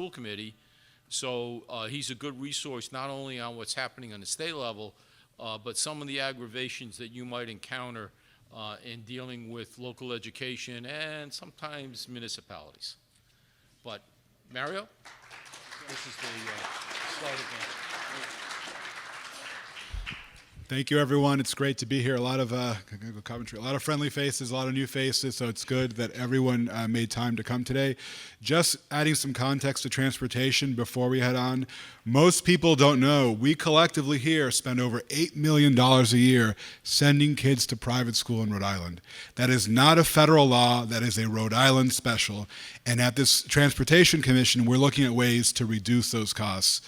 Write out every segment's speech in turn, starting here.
school committee. So he's a good resource not only on what's happening on the state level, but some of the aggravations that you might encounter in dealing with local education and sometimes municipalities. But Mario, this is the slide again. Thank you, everyone. It's great to be here. A lot of commentary, a lot of friendly faces, a lot of new faces. So it's good that everyone made time to come today. Just adding some context to transportation before we head on. Most people don't know we collectively here spend over $8 million a year sending kids to private school in Rhode Island. That is not a federal law. That is a Rhode Island special. And at this Transportation Commission, we're looking at ways to reduce those costs.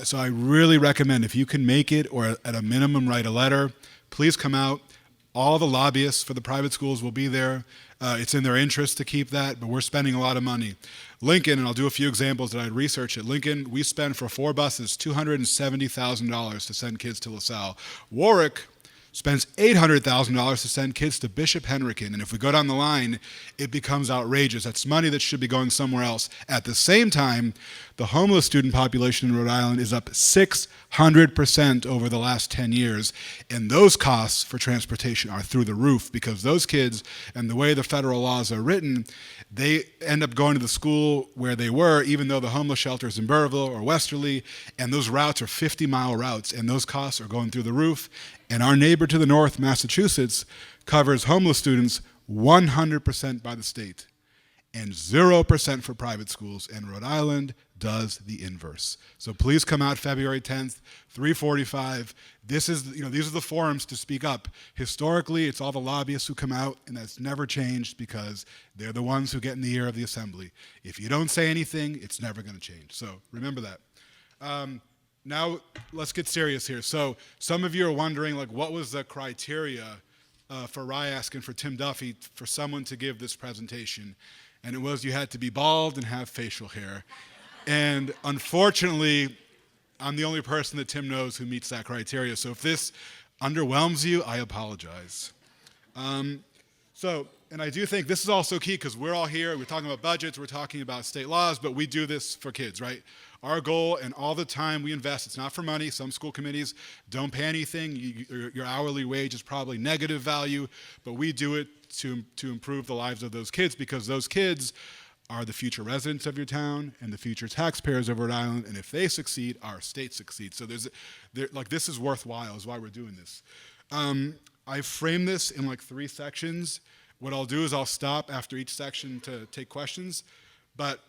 So I really recommend, if you can make it or at a minimum write a letter, please come out. All the lobbyists for the private schools will be there. It's in their interest to keep that, but we're spending a lot of money. Lincoln, and I'll do a few examples that I researched at Lincoln, we spend for 4 buses $270,000 to send kids to LaSalle. Warwick spends $800,000 to send kids to Bishop Henrican. And if we go down the line, it becomes outrageous. That's money that should be going somewhere else. At the same time, the homeless student population in Rhode Island is up 600% over the last 10 years. And those costs for transportation are through the roof because those kids, and the way the federal laws are written, they end up going to the school where they were, even though the homeless shelter is in Burrillville or Westerly, and those routes are 50-mile routes, and those costs are going through the roof. And our neighbor to the north, Massachusetts, covers homeless students 100% by the state and 0% for private schools, and Rhode Island does the inverse. So please come out February 10th, 3:45. These are the forums to speak up. Historically, it's all the lobbyists who come out, and that's never changed because they're the ones who get in the ear of the assembly. If you don't say anything, it's never going to change. So remember that. Now let's get serious here. So some of you are wondering, like, what was the criteria for RIASC and for Tim Duffy for someone to give this presentation? And it was you had to be bald and have facial hair. And unfortunately, I'm the only person that Tim knows who meets that criteria. So if this underwhelms you, I apologize. And I do think this is also key because we're all here, we're talking about budgets, we're talking about state laws, but we do this for kids, right? Our goal and all the time we invest, it's not for money. Some school committees don't pay anything. Your hourly wage is probably negative value, but we do it to improve the lives of those kids because those kids are the future residents of your town and the future taxpayers of Rhode Island, and if they succeed, our state succeeds. So this is worthwhile, is why we're doing this. I frame this in like 3 sections. What I'll do is I'll stop after each section to take questions, but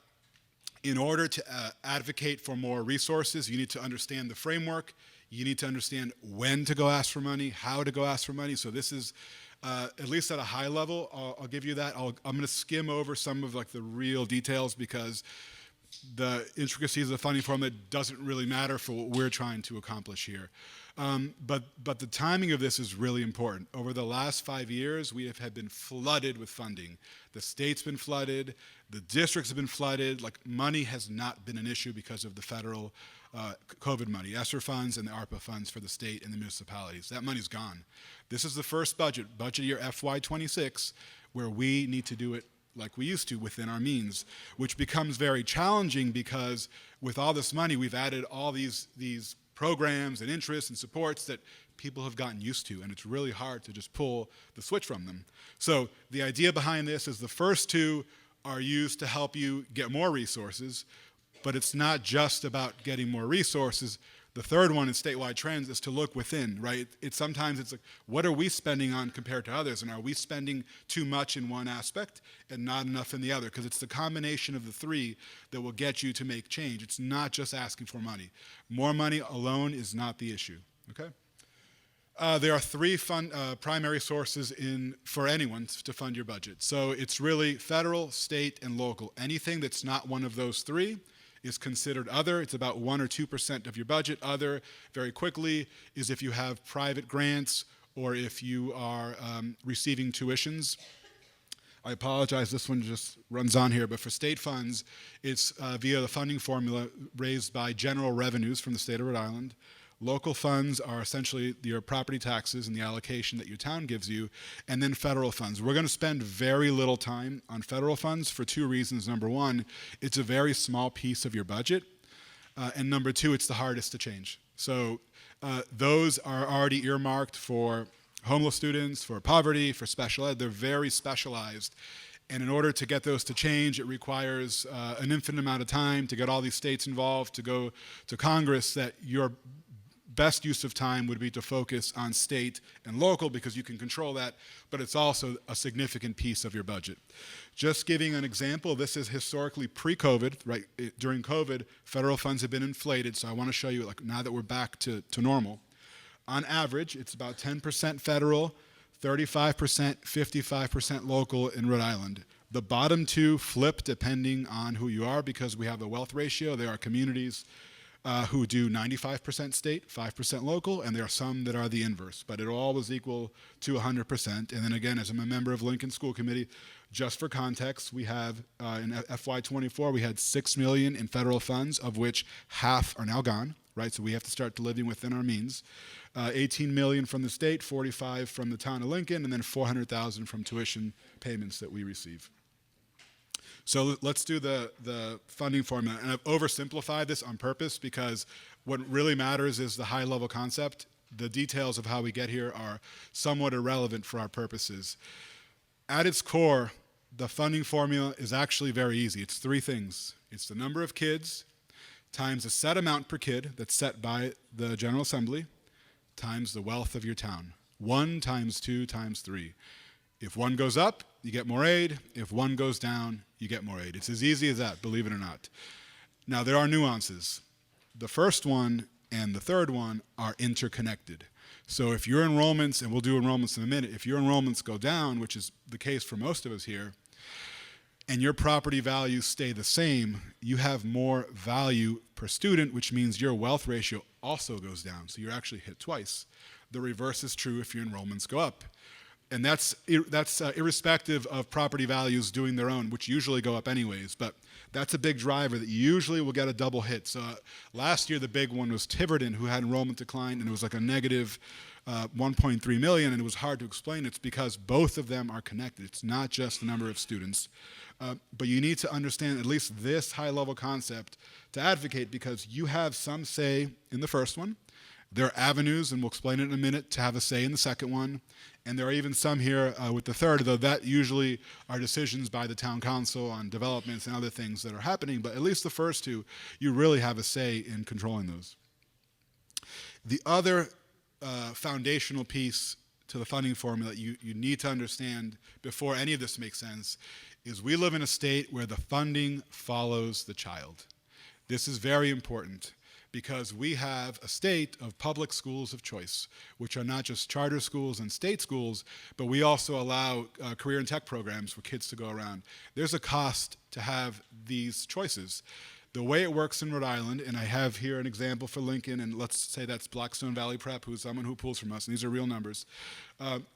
in order to advocate for more resources, you need to understand the framework, you need to understand when to go ask for money, how to go ask for money. So this is, at least at a high level, I'll give you that. I'm going to skim over some of like the real details because the intricacies of the funding formula doesn't really matter for what we're trying to accomplish here. But the timing of this is really important. Over the last 5 years, we have been flooded with funding. The state's been flooded, the districts have been flooded. Like, money has not been an issue because of the federal COVID money, ESSER funds and the ARPA funds for the state and the municipalities. That money's gone. This is the first budget year FY26, where we need to do it like we used to within our means, which becomes very challenging because with all this money, we've added all these programs and interests and supports that people have gotten used to, and it's really hard to just pull the switch from them. So the idea behind this is the first 2 are used to help you get more resources, but it's not just about getting more resources. The third one in statewide trends is to look within, right? Sometimes it's like, what are we spending on compared to others? And are we spending too much in one aspect and not enough in the other? Because it's the combination of the 3 that will get you to make change. It's not just asking for money. More money alone is not the issue, okay? There are 3 primary sources for anyone to fund your budget. So it's really federal, state, and local. Anything that's not one of those 3 is considered other. It's about 1 or 2% of your budget. Other, very quickly, is if you have private grants or if you are receiving tuitions. I apologize, this one just runs on here, but for state funds, it's via the funding formula raised by general revenues from the state of Rhode Island. Local funds are essentially your property taxes and the allocation that your town gives you, and then federal funds. We're going to spend very little time on federal funds for two reasons. Number one, it's a very small piece of your budget, and number two, it's the hardest to change. So those are already earmarked for homeless students, for poverty, for special ed. They're very specialized. And in order to get those to change, it requires an infinite amount of time to get all these states involved, to go to Congress, that your best use of time would be to focus on state and local because you can control that, but it's also a significant piece of your budget. Just giving an example, this is historically pre-COVID, right? During COVID, federal funds have been inflated, so I want to show you, like, now that we're back to normal. On average, it's about 10% federal, 35%, 55% local in Rhode Island. The bottom two flip depending on who you are because we have the wealth ratio. There are communities who do 95% state, 5% local, and there are some that are the inverse, but it'll always equal to 100%. And then again, as I'm a member of Lincoln School Committee, just for context, we have in FY24, we had $6 million in federal funds, of which half are now gone, right? So we have to start living within our means. 18 million from the state, 45 from the town of Lincoln, and then 400,000 from tuition payments that we receive. So let's do the funding formula. And I've oversimplified this on purpose because what really matters is the high-level concept. The details of how we get here are somewhat irrelevant for our purposes. At its core, the funding formula is actually very easy. It's three things. It's the number of kids times a set amount per kid that's set by the General Assembly times the wealth of your town. 1 times 2 times 3. If one goes up, you get more aid. If one goes down, you get more aid. It's as easy as that, believe it or not. Now, there are nuances. The first one and the third one are interconnected. So if your enrollments, and we'll do enrollments in a minute, if your enrollments go down, which is the case for most of us here, and your property values stay the same, you have more value per student, which means your wealth ratio also goes down. So you're actually hit twice. The reverse is true if your enrollments go up. And that's irrespective of property values doing their own, which usually go up anyways. But that's a big driver that usually will get a double hit. So last year, the big one was Tiverton, who had enrollment decline, and it was like a negative 1.3 million, and it was hard to explain. It's because both of them are connected. It's not just the number of students. But you need to understand at least this high-level concept to advocate, because you have some say in the first one. There are avenues, and we'll explain it in a minute, to have a say in the second one. And there are even some here with the third, though that usually are decisions by the town council on developments and other things that are happening. But at least the first two, you really have a say in controlling those. The other foundational piece to the funding formula you need to understand before any of this makes sense is we live in a state where the funding follows the child. This is very important, because we have a state of public schools of choice, which are not just charter schools and state schools, but we also allow career and tech programs for kids to go around. There's a cost to have these choices. The way it works in Rhode Island, and I have here an example for Lincoln, and let's say that's Blackstone Valley Prep, who's someone who pulls from us, and these are real numbers.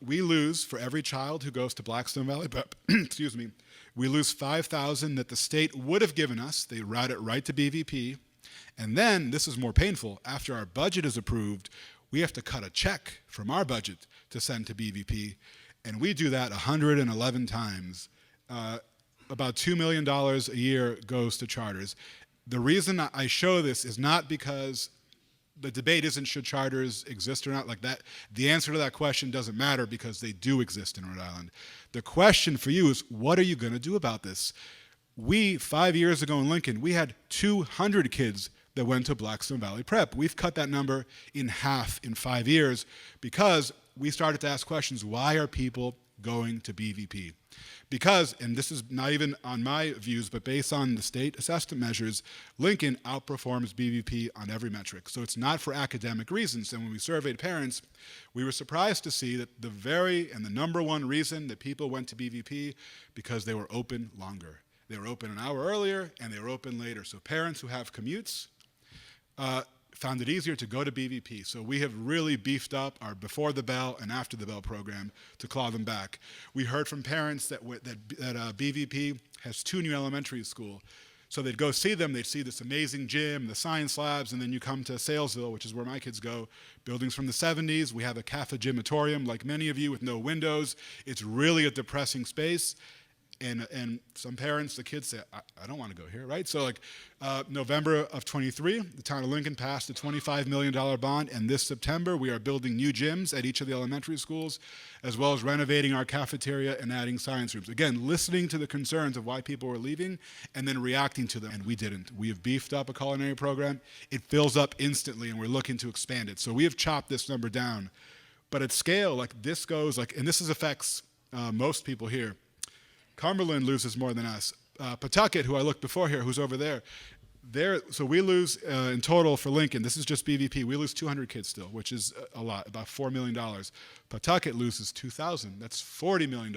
We lose, for every child who goes to Blackstone Valley Prep, excuse me, we lose $5,000 that the state would have given us. They route it right to BVP. And then, this is more painful, after our budget is approved, we have to cut a check from our budget to send to BVP, and we do that 111 times. About $2 million a year goes to charters. The reason I show this is not because the debate isn't should charters exist or not, like that. The answer to that question doesn't matter because they do exist in Rhode Island. The question for you is, what are you going to do about this? We, 5 years ago in Lincoln, we had 200 kids that went to Blackstone Valley Prep. We've cut that number in half in 5 years because we started to ask questions, why are people going to BVP? Because, and this is not even on my views, but based on the state assessment measures, Lincoln outperforms BVP on every metric. So it's not for academic reasons. And when we surveyed parents, we were surprised to see that the number one reason that people went to BVP, because they were open longer. They were open an hour earlier, and they were open later. So parents who have commutes found it easier to go to BVP. So we have really beefed up our before the bell and after the bell program to claw them back. We heard from parents that BVP has 2 new elementary schools. So they'd go see them, they'd see this amazing gym, the science labs, and then you come to Salesville, which is where my kids go, buildings from the 70s. We have a cafegimatorium, like many of you, with no windows. It's really a depressing space. And some parents, the kids say, I don't want to go here, right? So like November of 23, the town of Lincoln passed a $25 million bond, and this September we are building new gyms at each of the elementary schools, as well as renovating our cafeteria and adding science rooms. Again, listening to the concerns of why people were leaving and then reacting to them, and we didn't. We have beefed up a culinary program. It fills up instantly, and we're looking to expand it. So we have chopped this number down. But at scale, like this goes, like, and this affects most people here. Cumberland loses more than us. Pawtucket, who I looked before here, who's over there, so we lose in total for Lincoln, this is just BVP, we lose 200 kids still, which is a lot, about $4 million. Pawtucket loses 2,000, that's $40 million.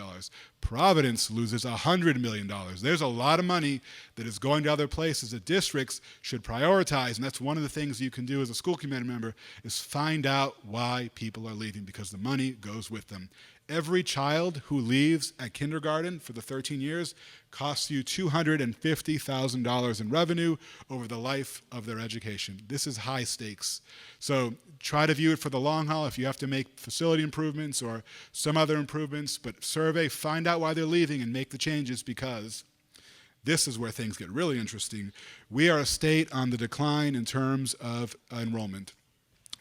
Providence loses $100 million. There's a lot of money that is going to other places that districts should prioritize, and that's one of the things you can do as a school committee member, is find out why people are leaving, because the money goes with them. Every child who leaves at kindergarten for the 13 years costs you $250,000 in revenue over the life of their education. This is high stakes. So try to view it for the long haul. If you have to make facility improvements or some other improvements, but survey, find out why they're leaving and make the changes, because this is where things get really interesting. We are a state on the decline in terms of enrollment.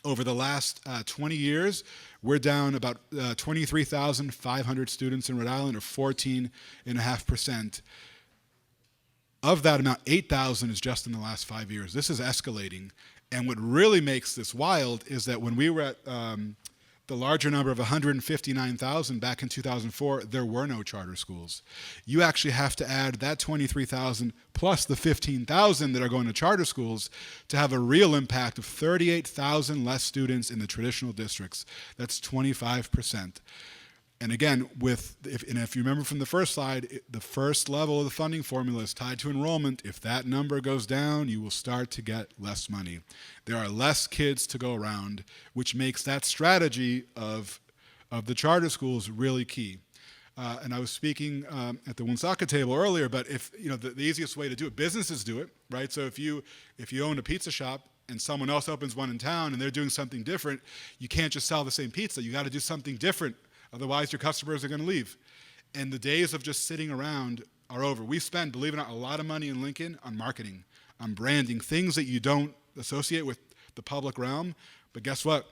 Over the last 20 years, we're down about 23,500 students in Rhode Island, or 14.5%. Of that amount, 8,000 is just in the last 5 years. This is escalating. And what really makes this wild is that when we were at the larger number of 159,000 back in 2004, there were no charter schools. You actually have to add that 23,000 plus the 15,000 that are going to charter schools to have a real impact of 38,000 less students in the traditional districts. That's 25%. And again, if you remember from the first slide, the first level of the funding formula is tied to enrollment. If that number goes down, you will start to get less money. There are less kids to go around, which makes that strategy of the charter schools really key. And I was speaking at the Woonsocket table earlier, but if the easiest way to do it, businesses do it, right? So if you own a pizza shop and someone else opens one in town and they're doing something different, you can't just sell the same pizza. You got to do something different. Otherwise, your customers are going to leave. And the days of just sitting around are over. We spend, believe it or not, a lot of money in Lincoln on marketing, on branding, things that you don't associate with the public realm. But guess what?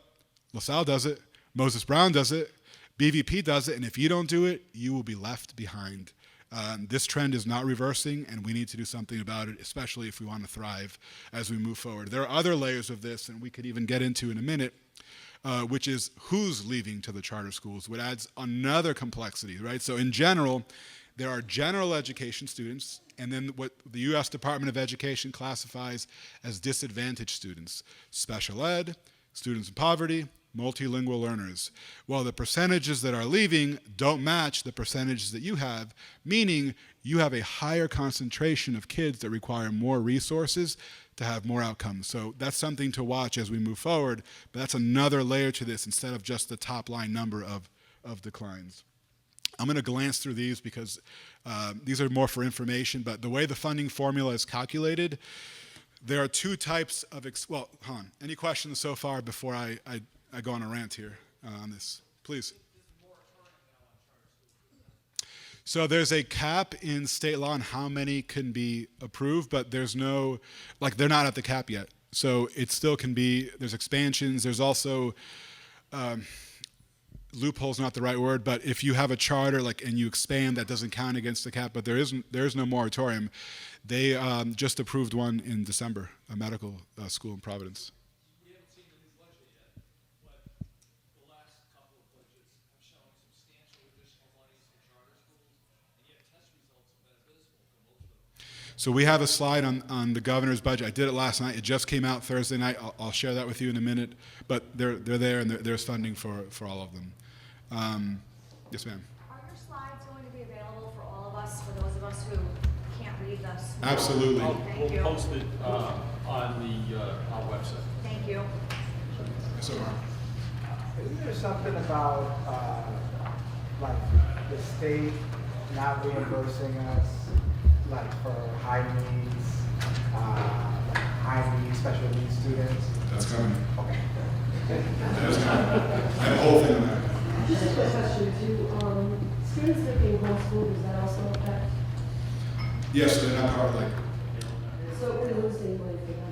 LaSalle does it. Moses Brown does it. BVP does it. And if you don't do it, you will be left behind. This trend is not reversing, and we need to do something about it, especially if we want to thrive as we move forward. There are other layers of this, and we could even get into in a minute, which is who's leaving to the charter schools, which adds another complexity, right? So in general, there are general education students, and then what the U.S. Department of Education classifies as disadvantaged students, special ed, students in poverty, multilingual learners. Well, the percentages that are leaving don't match the percentages that you have, meaning you have a higher concentration of kids that require more resources to have more outcomes. So that's something to watch as we move forward, but that's another layer to this instead of just the top line number of declines. I'm going to glance through these because these are more for information, but the way the funding formula is calculated, there are two types of, well, Han, any questions so far before I go on a rant here on this? Please. So there's a cap in state law on how many can be approved, but there's no, like, they're not at the cap yet. So it still can be, there's expansions, there's also, loophole's not the right word, but if you have a charter and you expand, that doesn't count against the cap, but there is no moratorium. They just approved one in December, a medical school in Providence. We haven't seen the new budget yet, but the last couple of budgets have shown substantial additional monies for charter schools, and yet test results have been abysmal for most of them. So we have a slide on the governor's budget. I did it last night. It just came out Thursday night. I'll share that with you in a minute. But they're there, and there's funding for all of them. Yes, ma'am. Are your slides going to be available for all of us, for those of us who can't read this? Absolutely. Thank you. We'll post it on our website. Thank you. So, Isn't there something about, like, the state not reimbursing us, like, for high needs high need, special needs students? That's coming. Okay. That is coming. I have a whole thing on that. Just a quick question, do students that are being homeschooled, does that also affect? Yes, so they're not part, like, So we're losing money for them,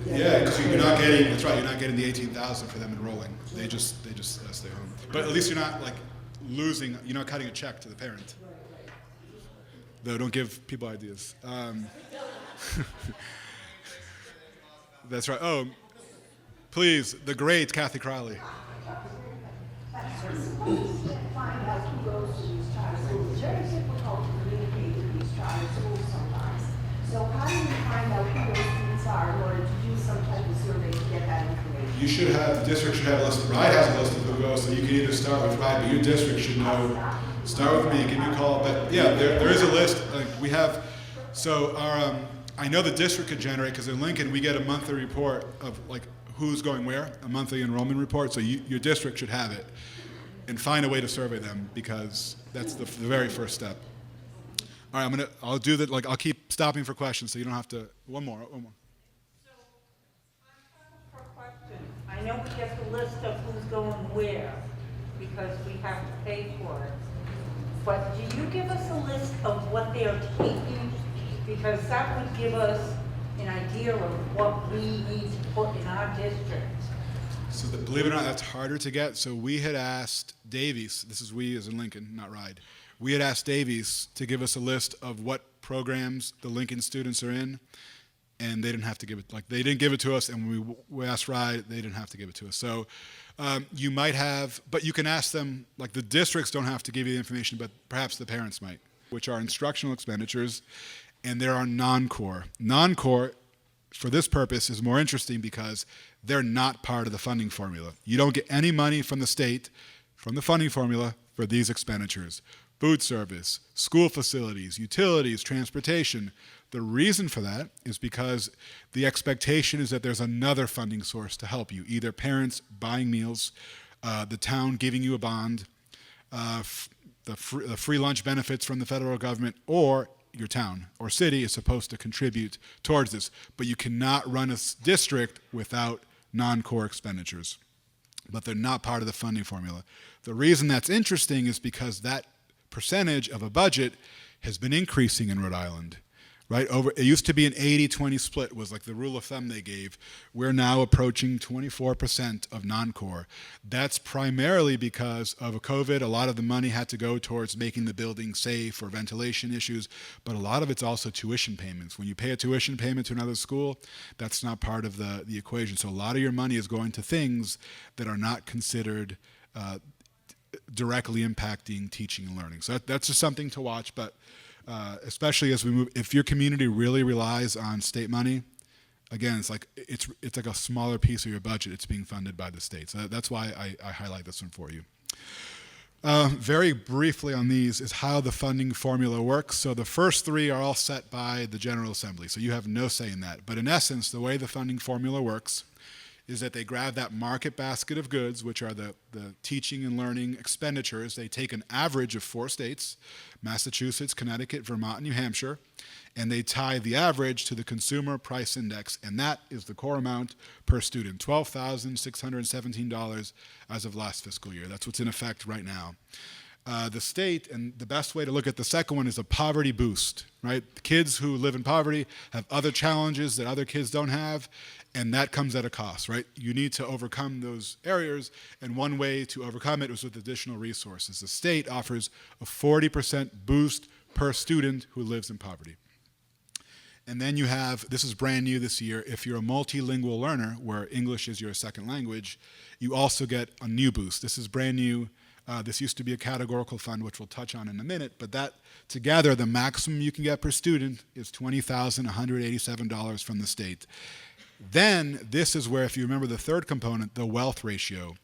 right? yeah, because you're not getting, that's right, you're not getting the 18,000 for them enrolling. They just stay home. But at least you're not like losing, you're not cutting a check to the parent. Though, don't give people ideas. That's right. Oh, please, the great Kathy Crowley. Find out who goes to these charter schools. It's very difficult to communicate with these charter schools sometimes. So how do you find out who those students are in order to do some type of survey to get that information? You should have, the district should have a list, RIDE has a list of who goes, so you can either start with RIDE, but your district should know, start with me, give me a call, but yeah, there is a list, we have, so our, I know the district could generate, because in Lincoln, we get a monthly report of like who's going where, a monthly enrollment report, so your district should have it, and find a way to survey them, because that's the very first step. All right, I'll do that, like, I'll keep stopping for questions, so you don't have to, one more. For a question, I know we get the list of who's going where, because we have to pay for it. But do you give us a list of what they are taking? Because that would give us an idea of what we need to put in our district. So believe it or not, that's harder to get. So we had asked Davies, this is we as in Lincoln, not RIDE. We had asked Davies to give us a list of what programs the Lincoln students are in, and they didn't have to give it, like they didn't give it to us, and when we asked RIDE, they didn't have to give it to us. So you might have, but you can ask them, like the districts don't have to give you the information, but perhaps the parents might, which are instructional expenditures, and there are non-core. Non-core, for this purpose, is more interesting because they're not part of the funding formula. You don't get any money from the state, from the funding formula, for these expenditures. Food service, school facilities, utilities, transportation. The reason for that is because the expectation is that there's another funding source to help you, either parents buying meals, the town giving you a bond, the free lunch benefits from the federal government, or your town or city is supposed to contribute towards this. But you cannot run a district without non-core expenditures. But they're not part of the funding formula. The reason that's interesting is because that percentage of a budget has been increasing in Rhode Island, right? It used to be an 80-20 split was like the rule of thumb they gave. We're now approaching 24% of non-core. That's primarily because of COVID. A lot of the money had to go towards making the building safe or ventilation issues, but a lot of it's also tuition payments. When you pay a tuition payment to another school, that's not part of the equation. So a lot of your money is going to things that are not considered directly impacting teaching and learning. So that's just something to watch, but especially as we move, if your community really relies on state money, again, it's like a smaller piece of your budget. It's being funded by the state. So that's why I highlight this one for you. Very briefly on these is how the funding formula works. So the first three are all set by the General Assembly, so you have no say in that. But in essence, the way the funding formula works is that they grab that market basket of goods, which are the teaching and learning expenditures. They take an average of 4 states, Massachusetts, Connecticut, Vermont, and New Hampshire, and they tie the average to the Consumer Price Index, and that is the core amount per student, $12,617 as of last fiscal year. That's what's in effect right now. The state, and the best way to look at the second one is a poverty boost, right? Kids who live in poverty have other challenges that other kids don't have, and that comes at a cost, right? You need to overcome those areas, and one way to overcome it is with additional resources. The state offers a 40% boost per student who lives in poverty. And then you have, this is brand new this year, if you're a multilingual learner, where English is your second language, you also get a new boost. This is brand new. This used to be a categorical fund, which we'll touch on in a minute, but that together, the maximum you can get per student is $20,187 from the state. Then this is where, if you remember the third component, the wealth ratio.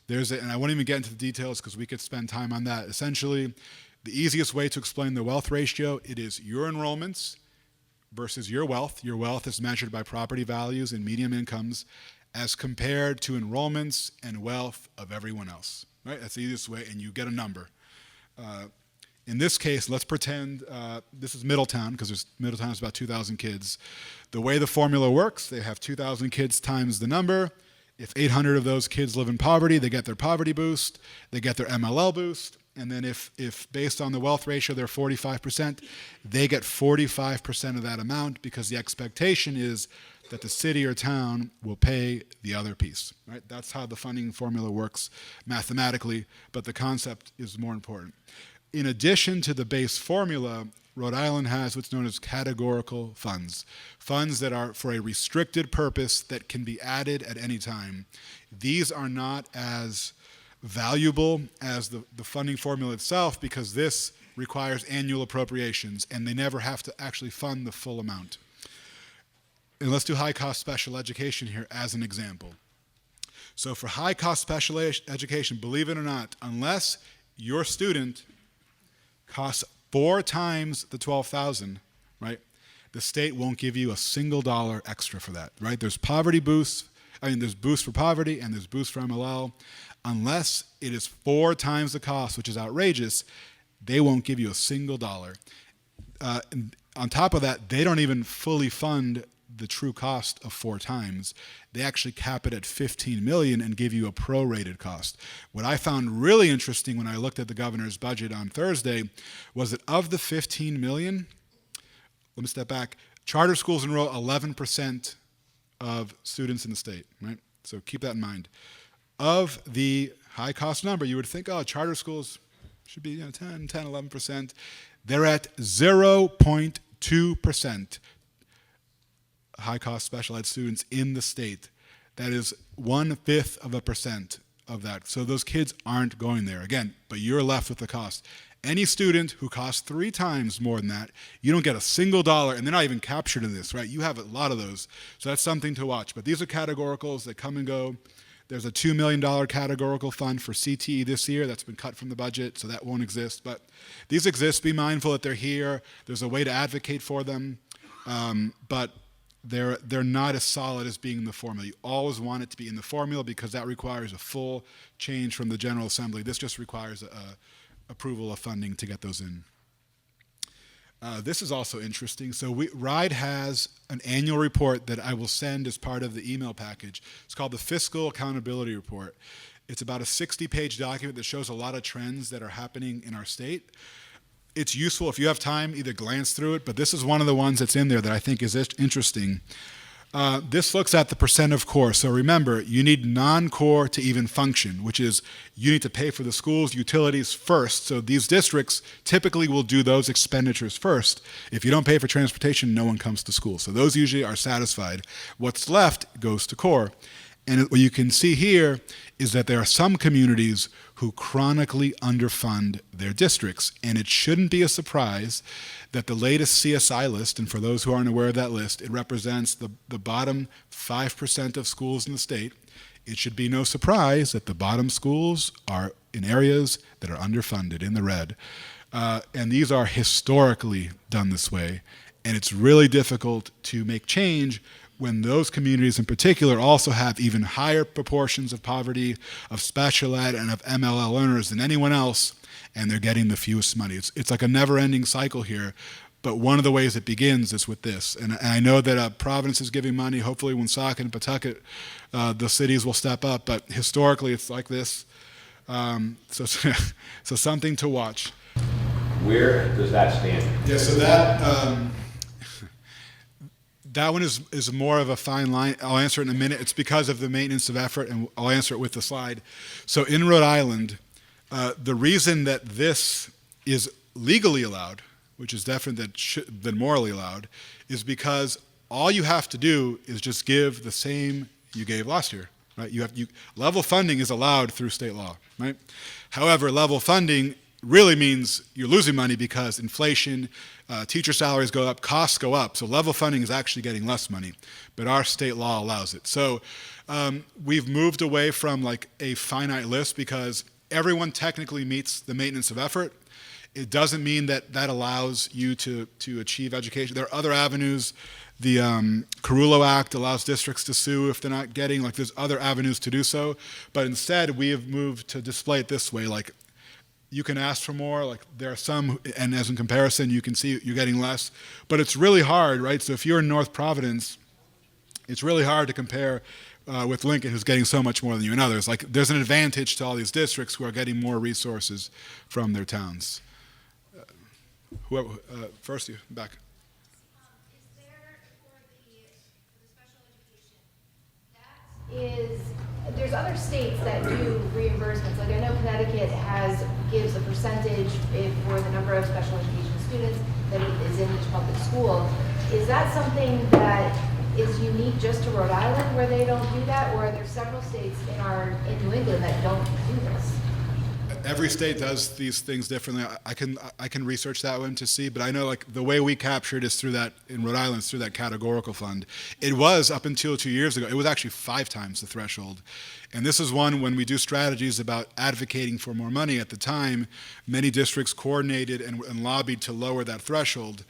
And I won't even get into the details because we could spend time on that. Essentially, the easiest way to explain the wealth ratio, it is your enrollments versus your wealth. Your wealth is measured by property values and median incomes as compared to enrollments and wealth of everyone else. Right? That's the easiest way, and you get a number. In this case, let's pretend this is Middletown, because Middletown is about 2,000 kids. The way the formula works, they have 2,000 kids times the number. If 800 of those kids live in poverty, they get their poverty boost, they get their MLL boost, and then if based on the wealth ratio they're 45%, they get 45% of that amount, because the expectation is that the city or town will pay the other piece, right? That's how the funding formula works mathematically, but the concept is more important. In addition to the base formula, Rhode Island has what's known as categorical funds, funds that are for a restricted purpose that can be added at any time. These are not as valuable as the funding formula itself, because this requires annual appropriations, and they never have to actually fund the full amount. And let's do high-cost special education here as an example. So for high-cost special education, believe it or not, unless your student costs 4 times the $12,000, right, the state won't give you a single dollar extra for that, right? There's poverty boosts. There's boosts for poverty and there's boosts for MLL. Unless it is 4 times the cost, which is outrageous, they won't give you a single dollar. On top of that, they don't even fully fund the true cost of 4 times. They actually cap it at $15 million and give you a prorated cost. What I found really interesting when I looked at the governor's budget on Thursday was that of the $15 million, let me step back, charter schools enroll 11% of students in the state, right? So keep that in mind. Of the high cost number, you would think, oh, charter schools should be 10, 11%. They're at 0.2%. High-cost special ed students in the state. That is 0.1% of that. So those kids aren't going there. Again, but you're left with the cost. Any student who costs 3 times more than that, you don't get a single dollar, and they're not even captured in this, right? You have a lot of those. So that's something to watch. But these are categoricals that come and go. There's a $2 million categorical fund for CTE this year that's been cut from the budget, so that won't exist. But these exist. Be mindful that they're here. There's a way to advocate for them. But they're not as solid as being in the formula. You always want it to be in the formula because that requires a full change from the General Assembly. This just requires approval of funding to get those in. This is also interesting. So RIDE has an annual report that I will send as part of the email package. It's called the Fiscal Accountability Report. It's about a 60-page document that shows a lot of trends that are happening in our state. It's useful if you have time, either glance through it, but this is one of the ones that's in there that I think is interesting. This looks at the percent of core. So remember, you need non-core to even function, which is you need to pay for the school's utilities first. So these districts typically will do those expenditures first. If you don't pay for transportation, no one comes to school. So those usually are satisfied. What's left goes to core. And what you can see here is that there are some communities who chronically underfund their districts. And it shouldn't be a surprise that the latest CSI list, and for those who aren't aware of that list, it represents the bottom 5% of schools in the state. It should be no surprise that the bottom schools are in areas that are underfunded, in the red. And these are historically done this way. And it's really difficult to make change when those communities in particular also have even higher proportions of poverty, of special ed, and of MLL learners than anyone else, and they're getting the fewest money. It's like a never-ending cycle here, but one of the ways it begins is with this. And I know that Providence is giving money. Hopefully Woonsocket and Pawtucket, the cities will step up, but historically it's like this. So something to watch. Where does that stand? Yeah, so that one is more of a fine line. I'll answer it in a minute. It's because of the maintenance of effort, and I'll answer it with the slide. So in Rhode Island, the reason that this is legally allowed, which is different than morally allowed, is because all you have to do is just give the same you gave last year, right? Level funding is allowed through state law, right? However, level funding really means you're losing money because inflation, teacher salaries go up, costs go up. So level funding is actually getting less money, but our state law allows it. So we've moved away from like a finite list because everyone technically meets the maintenance of effort. It doesn't mean that that allows you to achieve education. There are other avenues. The Carreno Act allows districts to sue if they're not getting, like there's other avenues to do so. But instead, we have moved to display it this way, like you can ask for more. Like there are some, and as in comparison, you can see you're getting less. But it's really hard, right? So if you're in North Providence, it's really hard to compare with Lincoln, who's getting so much more than you and others. Like there's an advantage to all these districts who are getting more resources from their towns. Whoever, first you, back. Is there for the special education, there's other states that do reimbursements, like I know Connecticut gives a percentage for the number of special education students that is in each public school. Is that something that is unique just to Rhode Island where they don't do that, or are there several states in New England that don't do this? Every state does these things differently. I can research that one to see, but I know like the way we captured is through that in Rhode Island, is through that categorical fund. It was up until 2 years ago. It was actually 5 times the threshold, and this is one when we do strategies about advocating for more money. At the time, many districts coordinated and lobbied to lower that threshold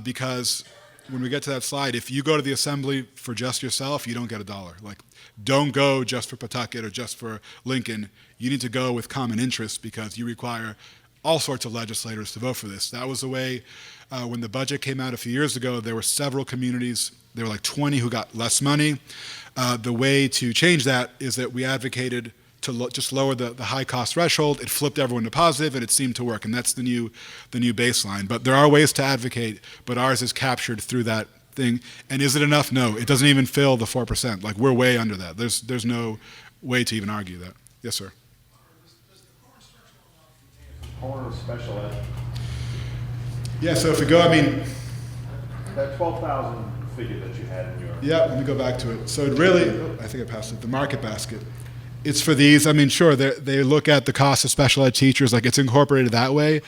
because when we get to that slide, if you go to the assembly for just yourself, you don't get $1. Like, don't go just for Pawtucket or just for Lincoln. You need to go with common interest because you require all sorts of legislators to vote for this. That was the way when the budget came out a few years ago, there were several communities, there were like 20 who got less money. The way to change that is that we advocated to just lower the high cost threshold. It flipped everyone to positive, and it seemed to work, and that's the new baseline. But there are ways to advocate, but ours is captured through that thing. And is it enough? No, it doesn't even fill the 4%. Like we're way under that. There's no way to even argue that. Yes, sir. Component of special ed, Yeah. So if we go, I mean, that 12,000 figure that you had in your. yeah. Let me go back to it. So it really, I think I passed it. The market basket. It's for these. I mean, sure, they look at the cost of special ed teachers, like it's incorporated that way,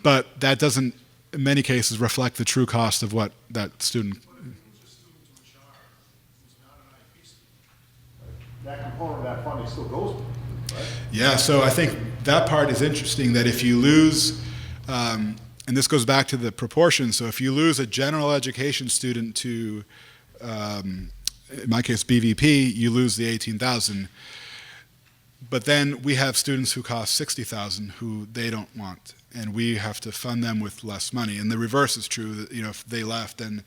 but that doesn't, in many cases, reflect the true cost of what that student. That component of that funding still goes, right? Yeah, so I think that part is interesting, that if you lose, and this goes back to the proportion, so if you lose a general education student to, in my case, BVP, you lose the 18,000. But then we have students who cost 60,000 who they don't want, and we have to fund them with less money. And the reverse is true, that if they left, then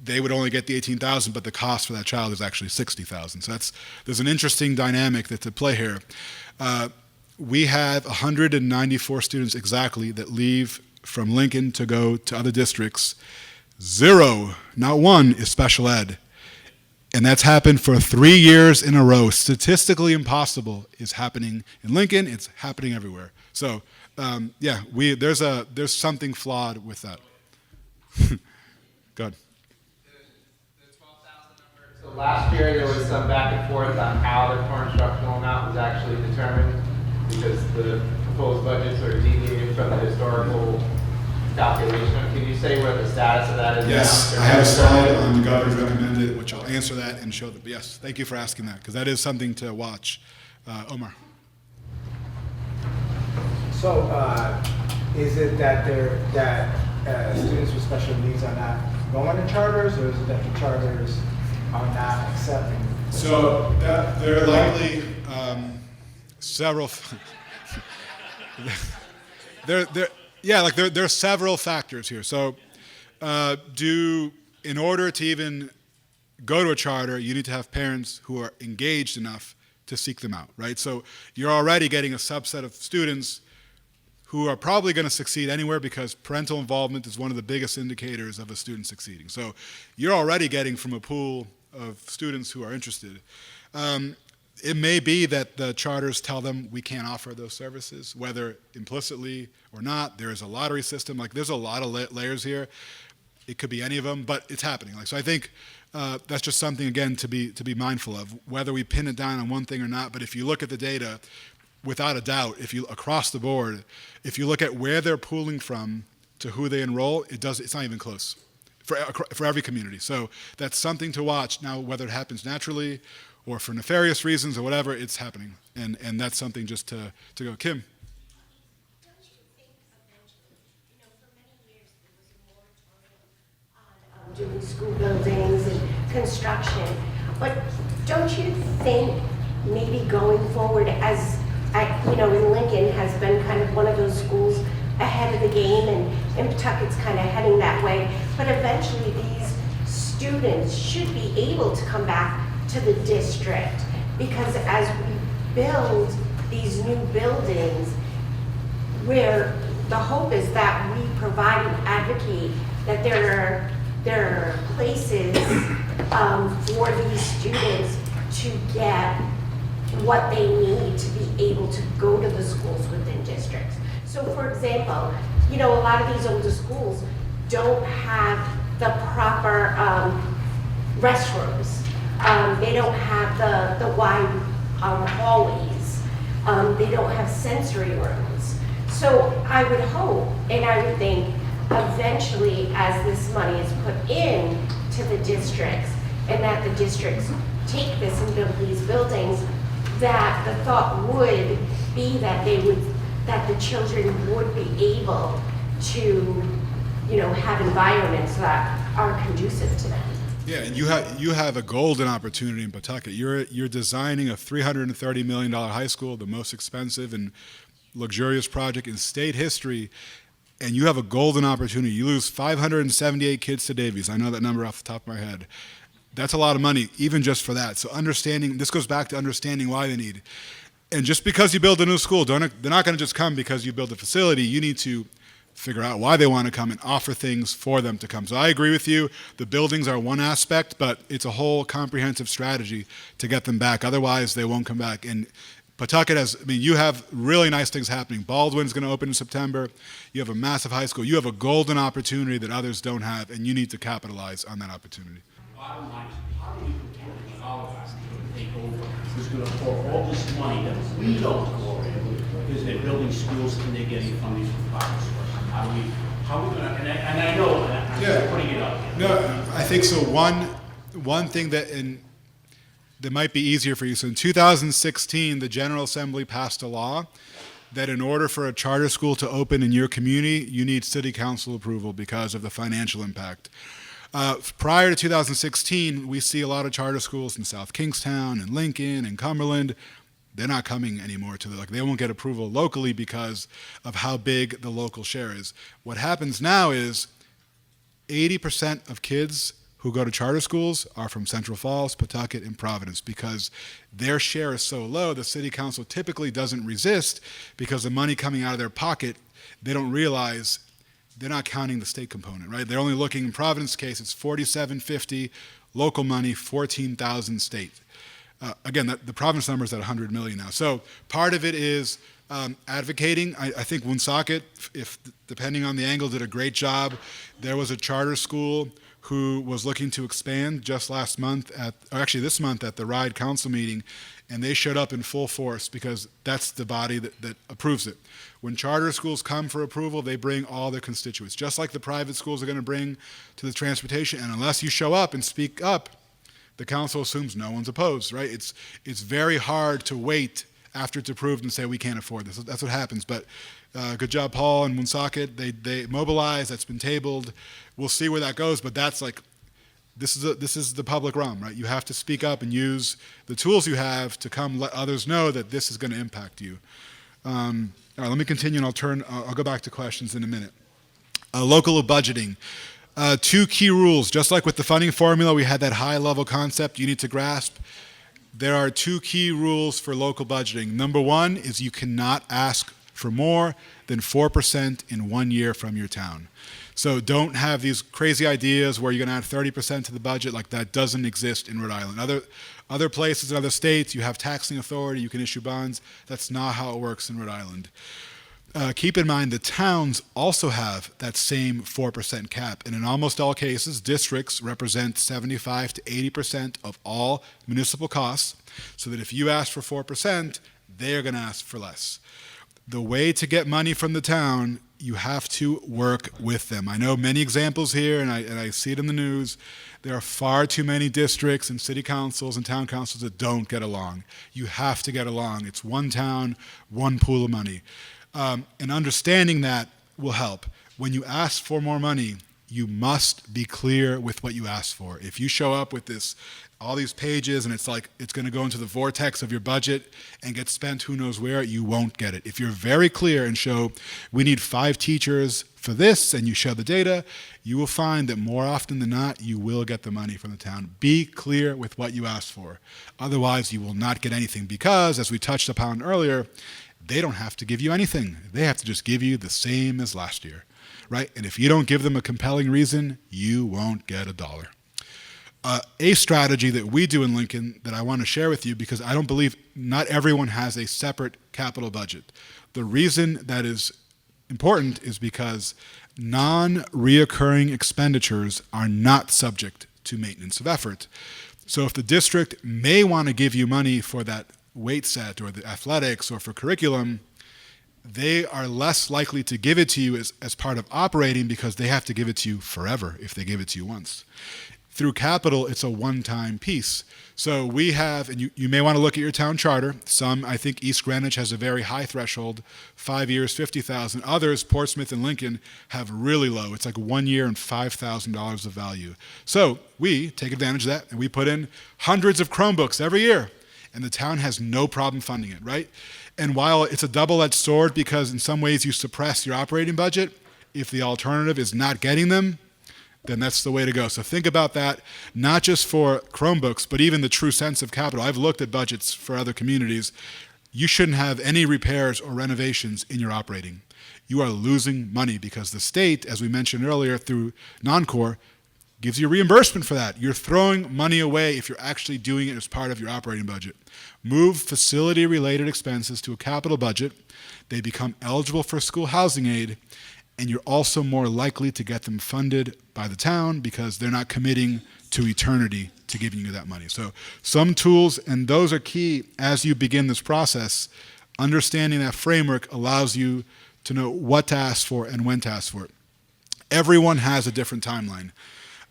they would only get the 18,000, but the cost for that child is actually 60,000. So there's an interesting dynamic that's at play here. We have 194 students exactly that leave from Lincoln to go to other districts. 0, not 1, is special ed. And that's happened for 3 years in a row. Statistically impossible is happening in Lincoln. It's happening everywhere. So, yeah, there's something flawed with that. Good. So last year, there was some back and forth on how the core instructional amount was actually determined because the proposed budgets are deviating from the historical calculation. Can you say what the status of that is now? Yes, I have a slide on the governor's recommended, which I'll answer that and show them. But yes, thank you for asking that, because that is something to watch. Omar. So, is it that students with special needs are not going to charters, or is it that the charters are not accepting? So there are likely several. There are several factors here. So, in order to even go to a charter, you need to have parents who are engaged enough to seek them out, right? So you're already getting a subset of students who are probably going to succeed anywhere because parental involvement is one of the biggest indicators of a student succeeding. So you're already getting from a pool of students who are interested. It may be that the charters tell them we can't offer those services, whether implicitly or not. There is a lottery system. Like there's a lot of layers here. It could be any of them, but it's happening. Like so, I think that's just something again to be mindful of, whether we pin it down on one thing or not. But if you look at the data, without a doubt, if you across the board, if you look at where they're pooling from to who they enroll, it's not even close for every community. So that's something to watch. Now, whether it happens naturally or for nefarious reasons or whatever, it's happening. And that's something just to go. Kim? Don't you think eventually, for many years there was a moratorium on doing school buildings and construction, but don't you think maybe going forward as in Lincoln has been kind of one of those schools ahead of the game, and Pawtucket's kind of heading that way. But eventually these students should be able to come back to the district, because as we build these new buildings, where the hope is that we provide and advocate that there are places for these students to get what they need to be able to go to the schools within districts. So for example, a lot of these older schools don't have the proper restrooms. They don't have the wide hallways. They don't have sensory rooms. So I would hope, and I would think, eventually, as this money is put in to the districts, and that the districts take this and build these buildings, that the thought would be that that the children would be able to, have environments that are conducive to them. Yeah, and you have a golden opportunity in Pawtucket. You're designing a $330 million high school, the most expensive and luxurious project in state history, and you have a golden opportunity. You lose 578 kids to Davies. I know that number off the top of my head. That's a lot of money, even just for that. So this goes back to understanding why they need. And just because you build a new school, they're not going to just come because you build a facility. You need to figure out why they want to come and offer things for them to come. So I agree with you. The buildings are one aspect, but it's a whole comprehensive strategy to get them back. Otherwise, they won't come back. And Pawtucket you have really nice things happening. Baldwin's going to open in September. You have a massive high school. You have a golden opportunity that others don't have, and you need to capitalize on that opportunity. Bottom line is, how do you protect the oligarchs to take over, who's going to pour all this money that we don't pour in, because they're building schools and they're getting funding from private sources? How are we going to, and I know, I'm just putting it up here. No, I think so. One thing that might be easier for you. So in 2016, the General Assembly passed a law that in order for a charter school to open in your community, you need city council approval because of the financial impact. Prior to 2016, we see a lot of charter schools in South Kingstown and Lincoln and Cumberland. They're not coming anymore they won't get approval locally because of how big the local share is. What happens now is 80% of kids who go to charter schools are from Central Falls, Pawtucket, and Providence. Because their share is so low, the city council typically doesn't resist because the money coming out of their pocket, they don't realize they're not counting the state component, right? They're only looking, in Providence case, it's $47.50 local money, $14,000 state. Again, the Providence number is at $100 million now. So part of it is advocating. I think Woonsocket, if depending on the angle, did a great job. There was a charter school who was looking to expand just this month at the RIASC council meeting, and they showed up in full force because that's the body that approves it. When charter schools come for approval, they bring all their constituents, just like the private schools are going to bring to the transportation, and unless you show up and speak up, the council assumes no one's opposed, right? It's very hard to wait after it's approved and say we can't afford this. That's what happens. But good job, Paul and Woonsocket. They mobilized. That's been tabled. We'll see where that goes. But that's this is the public realm, right? You have to speak up and use the tools you have to come let others know that this is going to impact you. All right, let me continue, and I'll go back to questions in a minute. Local budgeting. Two key rules. Just like with the funding formula, we had that high-level concept you need to grasp. There are two key rules for local budgeting. Number one is you cannot ask for more than 4% in 1 year from your town. So don't have these crazy ideas where you're going to add 30% to the budget. Like that doesn't exist in Rhode Island. Other places in other states, you have taxing authority, you can issue bonds. That's not how it works in Rhode Island. Keep in mind the towns also have that same 4% cap, and in almost all cases, districts represent 75 to 80% of all municipal costs, so that if you ask for 4%, they're going to ask for less. The way to get money from the town, you have to work with them. I know many examples here, and I see it in the news. There are far too many districts and city councils and town councils that don't get along. You have to get along. It's one town, one pool of money. And understanding that will help. When you ask for more money, you must be clear with what you ask for. If you show up with this all these pages, and it's like it's going to go into the vortex of your budget and get spent who knows where, you won't get it. If you're very clear and show we need 5 teachers for this, and you show the data, you will find that more often than not, you will get the money from the town. Be clear with what you asked for. Otherwise, you will not get anything because, as we touched upon earlier, they don't have to give you anything. They have to just give you the same as last year, right? And if you don't give them a compelling reason, you won't get a dollar. A strategy that we do in Lincoln that I want to share with you, because I don't believe not everyone has a separate capital budget. The reason that is important is because non-reoccurring expenditures are not subject to maintenance of effort. So if the district may want to give you money for that weight set or the athletics or for curriculum, they are less likely to give it to you as part of operating because they have to give it to you forever if they give it to you once. Through capital, it's a one-time piece. So we have, and you may want to look at your town charter. Some, I think East Greenwich has a very high threshold, 5 years, 50,000. Others, Portsmouth and Lincoln, have really low. It's like 1 year and $5,000 of value. So we take advantage of that, and we put in hundreds of Chromebooks every year, and the town has no problem funding it, right? And while it's a double-edged sword because in some ways you suppress your operating budget, if the alternative is not getting them, then that's the way to go. So think about that, not just for Chromebooks, but even the true sense of capital. I've looked at budgets for other communities. You shouldn't have any repairs or renovations in your operating. You are losing money because the state, as we mentioned earlier, through non-core, gives you reimbursement for that. You're throwing money away if you're actually doing it as part of your operating budget. Move facility-related expenses to a capital budget. They become eligible for school housing aid, and you're also more likely to get them funded by the town because they're not committing to eternity to giving you that money. So some tools, and those are key as you begin this process. Understanding that framework allows you to know what to ask for and when to ask for it. Everyone has a different timeline.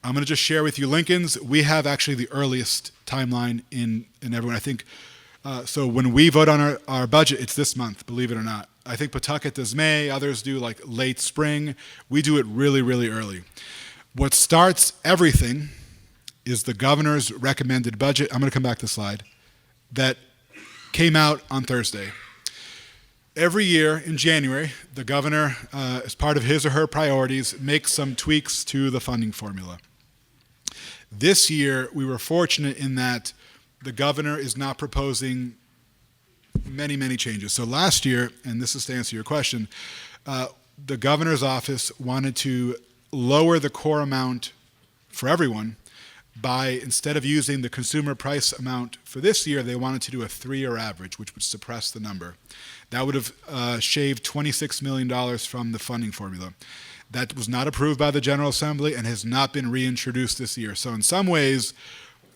I'm going to just share with you Lincoln's. We have actually the earliest timeline in everyone. I think, so when we vote on our budget, it's this month, believe it or not. I think Pawtucket does May, others do like late spring. We do it really, really early. What starts everything is the governor's recommended budget. I'm going to come back to the slide that came out on Thursday. Every year in January, the governor, as part of his or her priorities, makes some tweaks to the funding formula. This year, we were fortunate in that the governor is not proposing many, many changes. So last year, and this is to answer your question, the governor's office wanted to lower the core amount for everyone by, instead of using the consumer price amount for this year, they wanted to do a 3-year average, which would suppress the number. That would have shaved $26 million from the funding formula. That was not approved by the General Assembly and has not been reintroduced this year. So in some ways,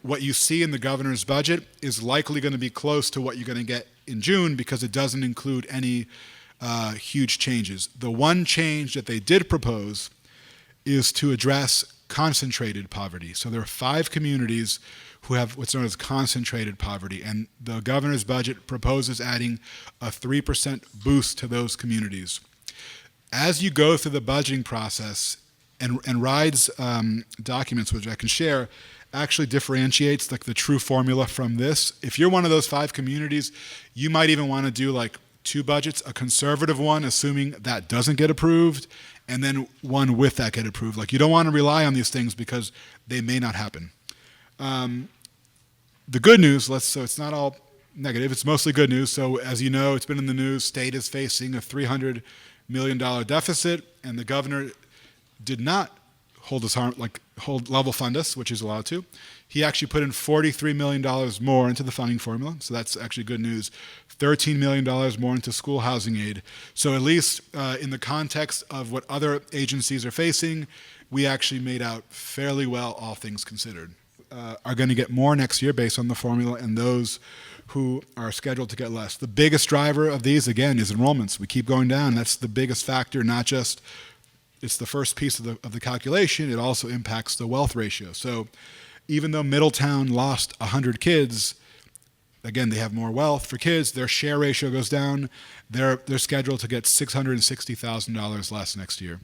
what you see in the governor's budget is likely going to be close to what you're going to get in June because it doesn't include any huge changes. The one change that they did propose is to address concentrated poverty. So there are 5 communities who have what's known as concentrated poverty, and the governor's budget proposes adding a 3% boost to those communities. As you go through the budgeting process, and RIDE's documents, which I can share, actually differentiates like the true formula from this. If you're one of those 5 communities, you might even want to do like 2 budgets, a conservative one, assuming that doesn't get approved, and then one with that get approved. Like you don't want to rely on these things because they may not happen. The good news, so it's not all negative, it's mostly good news. So as you know, it's been in the news, state is facing a $300 million deficit, and the governor did not hold level fund us, which he's allowed to. He actually put in $43 million more into the funding formula, so that's actually good news. $13 million more into school housing aid. So at least in the context of what other agencies are facing, we actually made out fairly well, all things considered. Are going to get more next year based on the formula, and those who are scheduled to get less. The biggest driver of these, again, is enrollments. We keep going down. That's the biggest factor, not just it's the first piece of the calculation, it also impacts the wealth ratio. So even though Middletown lost 100 kids, again, they have more wealth for kids, their share ratio goes down, they're scheduled to get $660,000 less next year.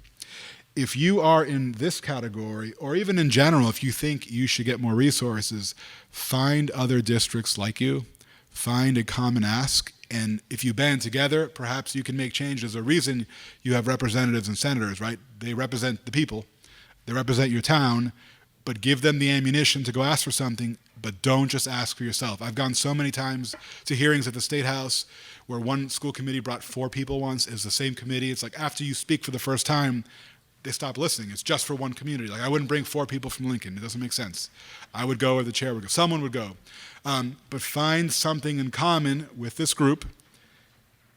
if you are in this category, or even in general, if you think you should get more resources, find other districts like you, find a common ask, and if you band together, perhaps you can make change. There's a reason you have representatives and senators, right? They represent the people, they represent your town, but give them the ammunition to go ask for something, but don't just ask for yourself. I've gone so many times to hearings at the State House where one school committee brought 4 people once. It was the same committee. It's like after you speak for the first time, they stop listening. It's just for one community. Like I wouldn't bring 4 people from Lincoln. It doesn't make sense. I would go or the chair would go. Someone would go. But find something in common with this group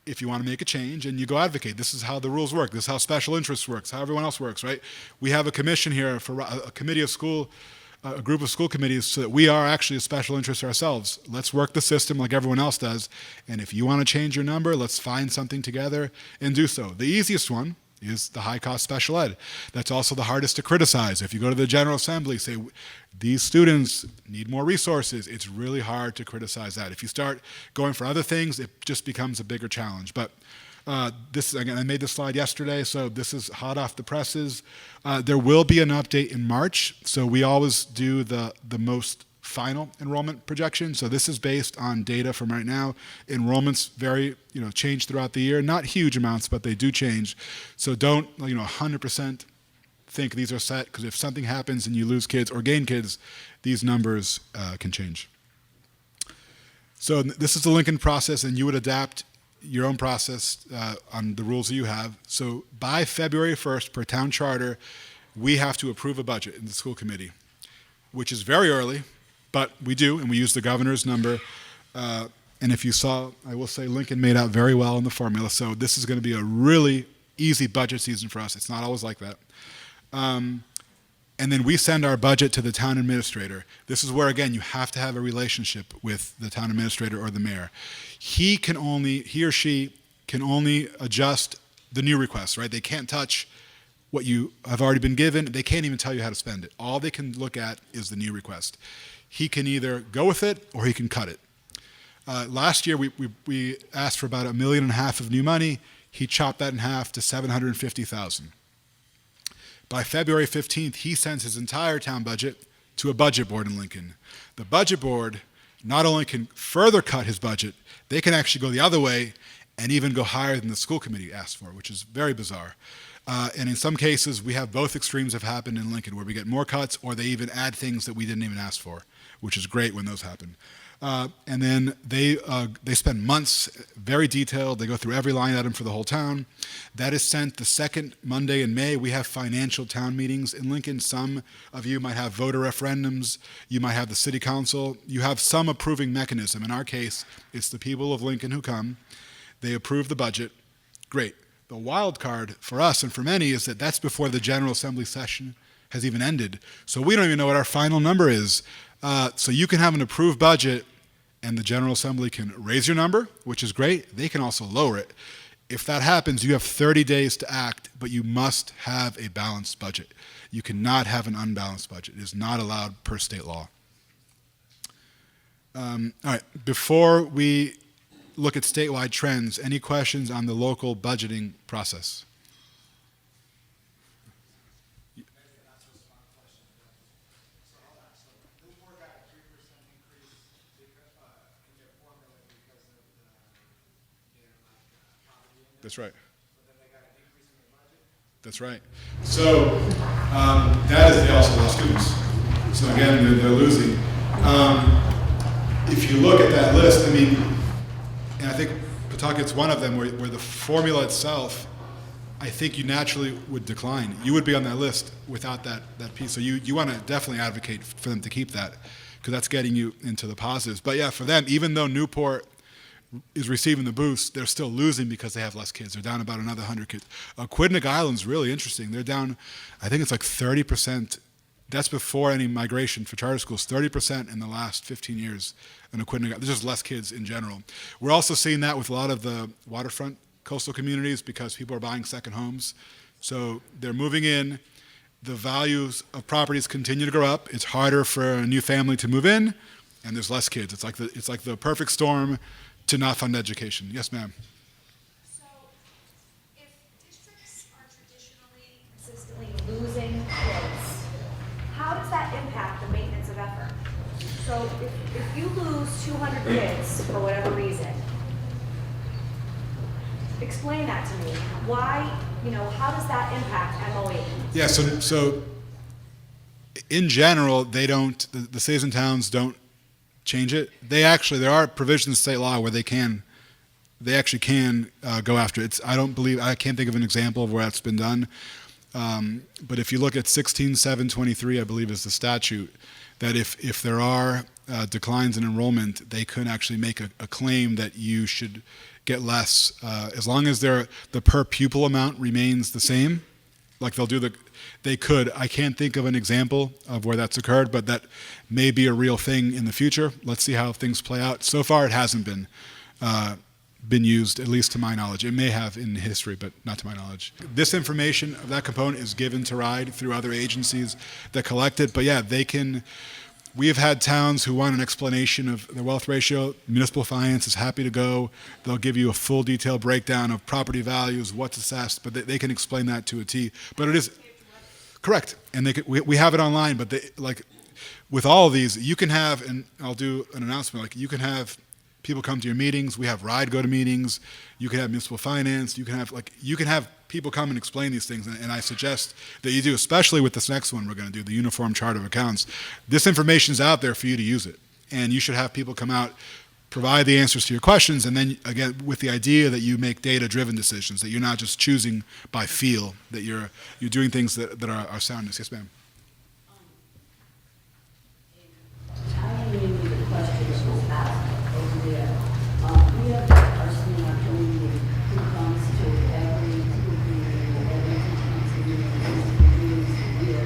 if you want to make a change, and you go advocate. This is how the rules work. This is how special interests works, how everyone else works, right? We have a commission here for a committee of school, a group of school committees, so that we are actually a special interest ourselves. Let's work the system like everyone else does, and if you want to change your number, let's find something together and do so. The easiest one is the high-cost special ed. That's also the hardest to criticize. If you go to the General Assembly, say, these students need more resources, it's really hard to criticize that. If you start going for other things, it just becomes a bigger challenge. But this, again, I made this slide yesterday, so this is hot off the presses. There will be an update in March, so we always do the most final enrollment projection. So this is based on data from right now. Enrollments vary, change throughout the year. Not huge amounts, but they do change. So don't, 100% think these are set, because if something happens and you lose kids or gain kids, these numbers can change. So this is the Lincoln process, and you would adapt your own process on the rules that you have. So by February 1st, per town charter, we have to approve a budget in the school committee, which is very early. But we do, and we use the governor's number. And if you saw, I will say Lincoln made out very well in the formula. So this is going to be a really easy budget season for us. It's not always like that. And then we send our budget to the town administrator. This is where, again, you have to have a relationship with the town administrator or the mayor. He or she can only adjust the new requests, right? They can't touch what you have already been given. They can't even tell you how to spend it. All they can look at is the new request. He can either go with it or he can cut it. Last year, we asked for about $1.5 million of new money. He chopped that in half to $750,000. By February 15th, he sends his entire town budget to a budget board in Lincoln. The budget board not only can further cut his budget, they can actually go the other way and even go higher than the school committee asked for, which is very bizarre. And in some cases, we have both extremes have happened in Lincoln, where we get more cuts or they even add things that we didn't even ask for, which is great when those happen. And then they spend months, very detailed. They go through every line item for the whole town. That is sent the second Monday in May. We have financial town meetings in Lincoln. Some of you might have voter referendums. You might have the city council. You have some approving mechanism. In our case, it's the people of Lincoln who come. They approve the budget. Great. The wild card for us and for many is that that's before the General Assembly session has even ended. So we don't even know what our final number is. So you can have an approved budget and the General Assembly can raise your number, which is great. They can also lower it. If that happens, you have 30 days to act, but you must have a balanced budget. You cannot have an unbalanced budget. It is not allowed per state law. All right, before we look at statewide trends, any questions on the local budgeting process? That's right. That's right. So that is they also lost students. So again, they're losing. If you look at that list, I mean, and I think Pawtucket's one of them where the formula itself, I think you naturally would decline. You would be on that list without that piece. So you want to definitely advocate for them to keep that, because that's getting you into the positives. But yeah, for them, even though Newport is receiving the boost, they're still losing because they have less kids. They're down about another 100 kids. Quidnick Island's really interesting. They're down, I think it's like 30%. That's before any migration for charter schools, 30% in the last 15 years in Quidnick. There's just less kids in general. We're also seeing that with a lot of the waterfront coastal communities because people are buying second homes. So they're moving in. The values of properties continue to go up. It's harder for a new family to move in, and there's less kids. It's like the perfect storm to not fund education. Yes, ma'am. So, if districts are traditionally consistently if you lose 200 kids for whatever reason, explain that to me. Why, how does that impact MOE? Yeah, so in general, they don't, the cities and towns don't change it. There are provisions in state law where they actually can go after it. I can't think of an example of where that's been done. But if you look at 16.723, I believe is the statute, that if there are declines in enrollment, they could actually make a claim that you should get less, as long as the per pupil amount remains the same. Like they could. I can't think of an example of where that's occurred, but that may be a real thing in the future. Let's see how things play out. So far, it hasn't been used, at least to my knowledge. It may have in history, but not to my knowledge. This information of that component is given to RIDE through other agencies that collect it. But yeah, we have had towns who want an explanation of their wealth ratio. Municipal finance is happy to go. They'll give you a full detailed breakdown of property values, what's assessed, but they can explain that to a T. But it is correct, and we have it online. But with all of these, you can have, and I'll do an announcement. Like you can have people come to your meetings. We have RIDE go to meetings. You can have municipal finance. You can have people come and explain these things. And I suggest that you do, especially with this next one we're going to do, the Uniform Chart of Accounts. This information is out there for you to use it. And you should have people come out, provide the answers to your questions, and then, again, with the idea that you make data-driven decisions, that you're not just choosing by feel, that you're doing things that are soundness. Yes, ma'am. Tying in with the question that was asked over there, we have a person in our community who comes to every school meeting and every year,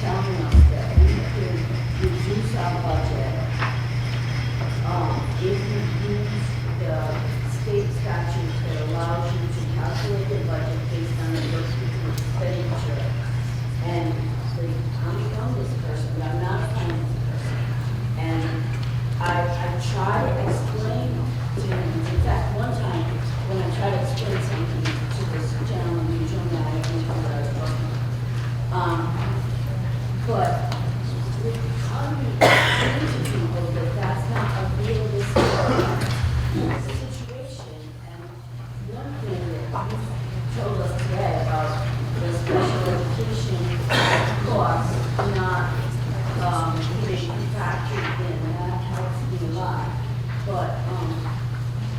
telling us that we could reduce our budget if we use the state statute that allows you to calculate your budget based on the first week's expenditure. And I'm a youngest person, but I'm not a finance person. And I try to explain to him. In fact, one time when I tried to explain something to this gentleman, you joined that, I think what I was talking about. But how do you explain to people that that's not a realistic situation? And one thing that you told us today about the special education costs not being factored in, and that helps me a lot. But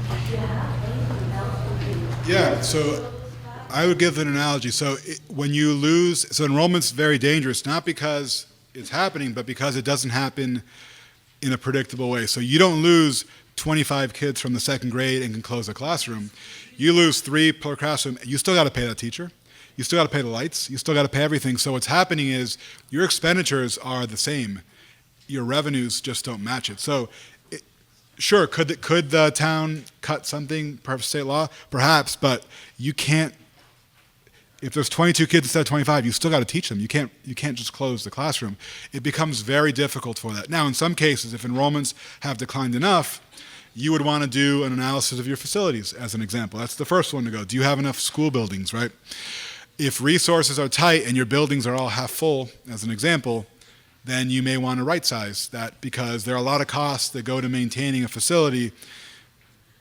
do you have anything else we can? Yeah, so I would give an analogy. So when you lose, so enrollment's very dangerous, not because it's happening, but because it doesn't happen in a predictable way. So you don't lose 25 kids from the second grade and can close a classroom. You lose 3 per classroom. You still got to pay that teacher. You still got to pay the lights. You still got to pay everything. So what's happening is your expenditures are the same. Your revenues just don't match it. So sure, could the town cut something per state law? Perhaps, but you can't. If there's 22 kids instead of 25, you still got to teach them. You can't just close the classroom. It becomes very difficult for that. Now, in some cases, if enrollments have declined enough, you would want to do an analysis of your facilities, as an example. That's the first one to go. Do you have enough school buildings, right? If resources are tight and your buildings are all half full, as an example, then you may want to right-size that, because there are a lot of costs that go to maintaining a facility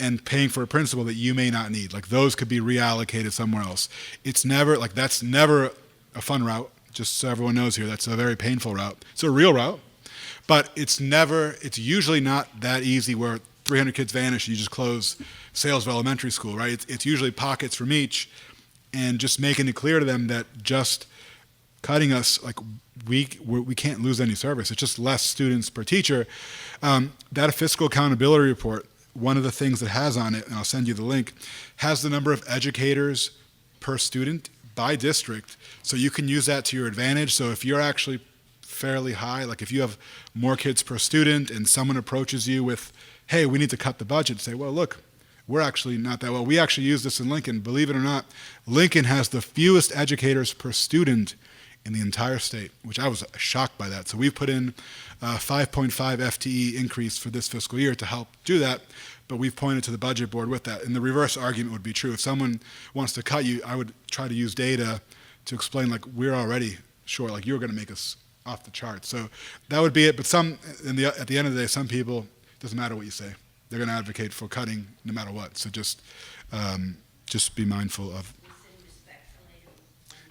and paying for a principal that you may not need. Like those could be reallocated somewhere else. It's never, that's never a fun route. Just so everyone knows here, that's a very painful route. It's a real route, but it's usually not that easy where 300 kids vanish and you just close Salesville Elementary School, right? It's usually pockets from each, and just making it clear to them that just cutting us, we can't lose any service. It's just less students per teacher. That fiscal accountability report, one of the things that has on it, and I'll send you the link, has the number of educators per student by district, so you can use that to your advantage. So if you're actually fairly high, like if you have more kids per student and someone approaches you with, hey, we need to cut the budget, say, well, look, we're actually not that well. We actually use this in Lincoln. Believe it or not, Lincoln has the fewest educators per student in the entire state, which I was shocked by that. So we've put in 5.5 FTE increase for this fiscal year to help do that, but we've pointed to the budget board with that. And the reverse argument would be true. If someone wants to cut you, I would try to use data to explain, we're already short, you're going to make us off the charts. So that would be it. But at the end of the day, some people, it doesn't matter what you say. They're going to advocate for cutting no matter what. So just be mindful of.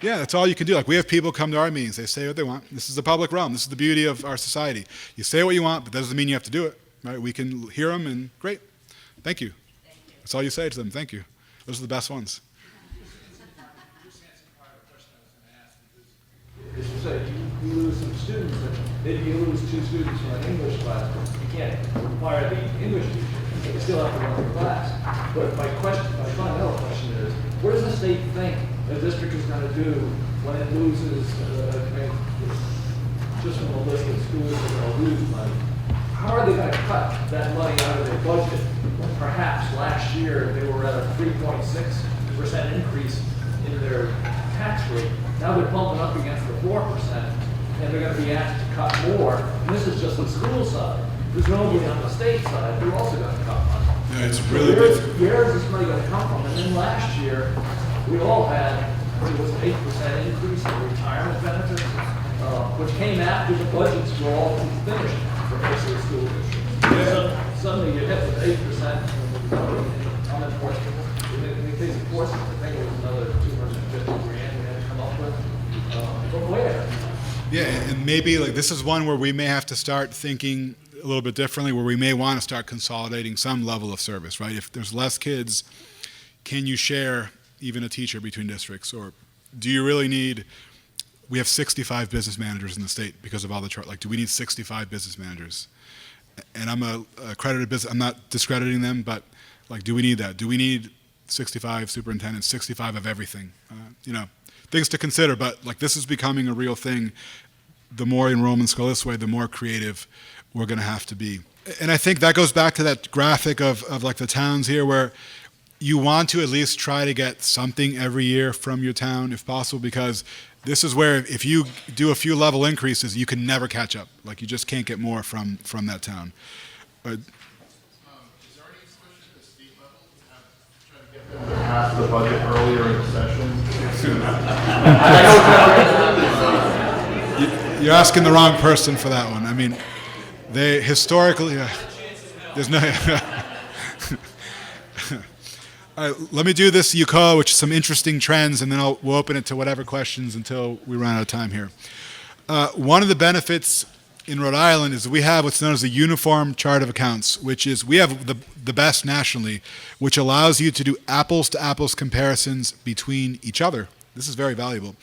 Yeah, that's all you can do. Like, we have people come to our meetings. They say what they want. This is the public realm. This is the beauty of our society. You say what you want, but that doesn't mean you have to do it. Right? We can hear them, and great. Thank you. That's all you say to them. Thank you. Those are the best ones. As you say, you lose some students, and maybe you lose 2 students from an English class, you can't fire the English teacher, you still have to run the class. But my fundamental question is, what does the state think the district is gonna do when it loses, just from the list of schools that are gonna lose money? How are they gonna cut that money out of their budget? Perhaps last year, they were at a 3.6% increase in their tax rate. Now they're bumping up against the 4%, and they're gonna be asked to cut more. And this is just the school side. There's nobody on the state side, they're also gonna cut money. Yeah, it's So really where is this money gonna come from? And then last year, we all had, it was an 8% increase in retirement benefits, which came after the budgets were all finished for most of the school districts. So suddenly you hit with 8% unenforceable. In the case of enforcement, I think it was another 250 grand we had to come up with. From where? Yeah, and maybe like this is one where we may have to start thinking a little bit differently, where we may want to start consolidating some level of service, right? If there's less kids, can you share even a teacher between districts? Or do you really need, we have 65 business managers in the state because of all the like, do we need 65 business managers? And I'm a accredited business, I'm not discrediting them, but like, do we need that? Do we need 65 superintendents, 65 of everything? Things to consider, but like this is becoming a real thing. The more enrollments go this way, the more creative we're going to have to be. And I think that goes back to that graphic of like the towns here, where you want to at least try to get something every year from your town if possible, because this is where if you do a few level increases, you can never catch up. Like you just can't get more from that town. Pass the budget earlier in the session. You're asking the wrong person for that one. I mean, they historically, there's no. All right, let me do this UCO, which is some interesting trends, and then we'll open it to whatever questions until we run out of time here. One of the benefits in Rhode Island is we have what's known as a uniform chart of accounts, which is, we have the best nationally, which allows you to do apples to apples comparisons between each other. This is very valuable.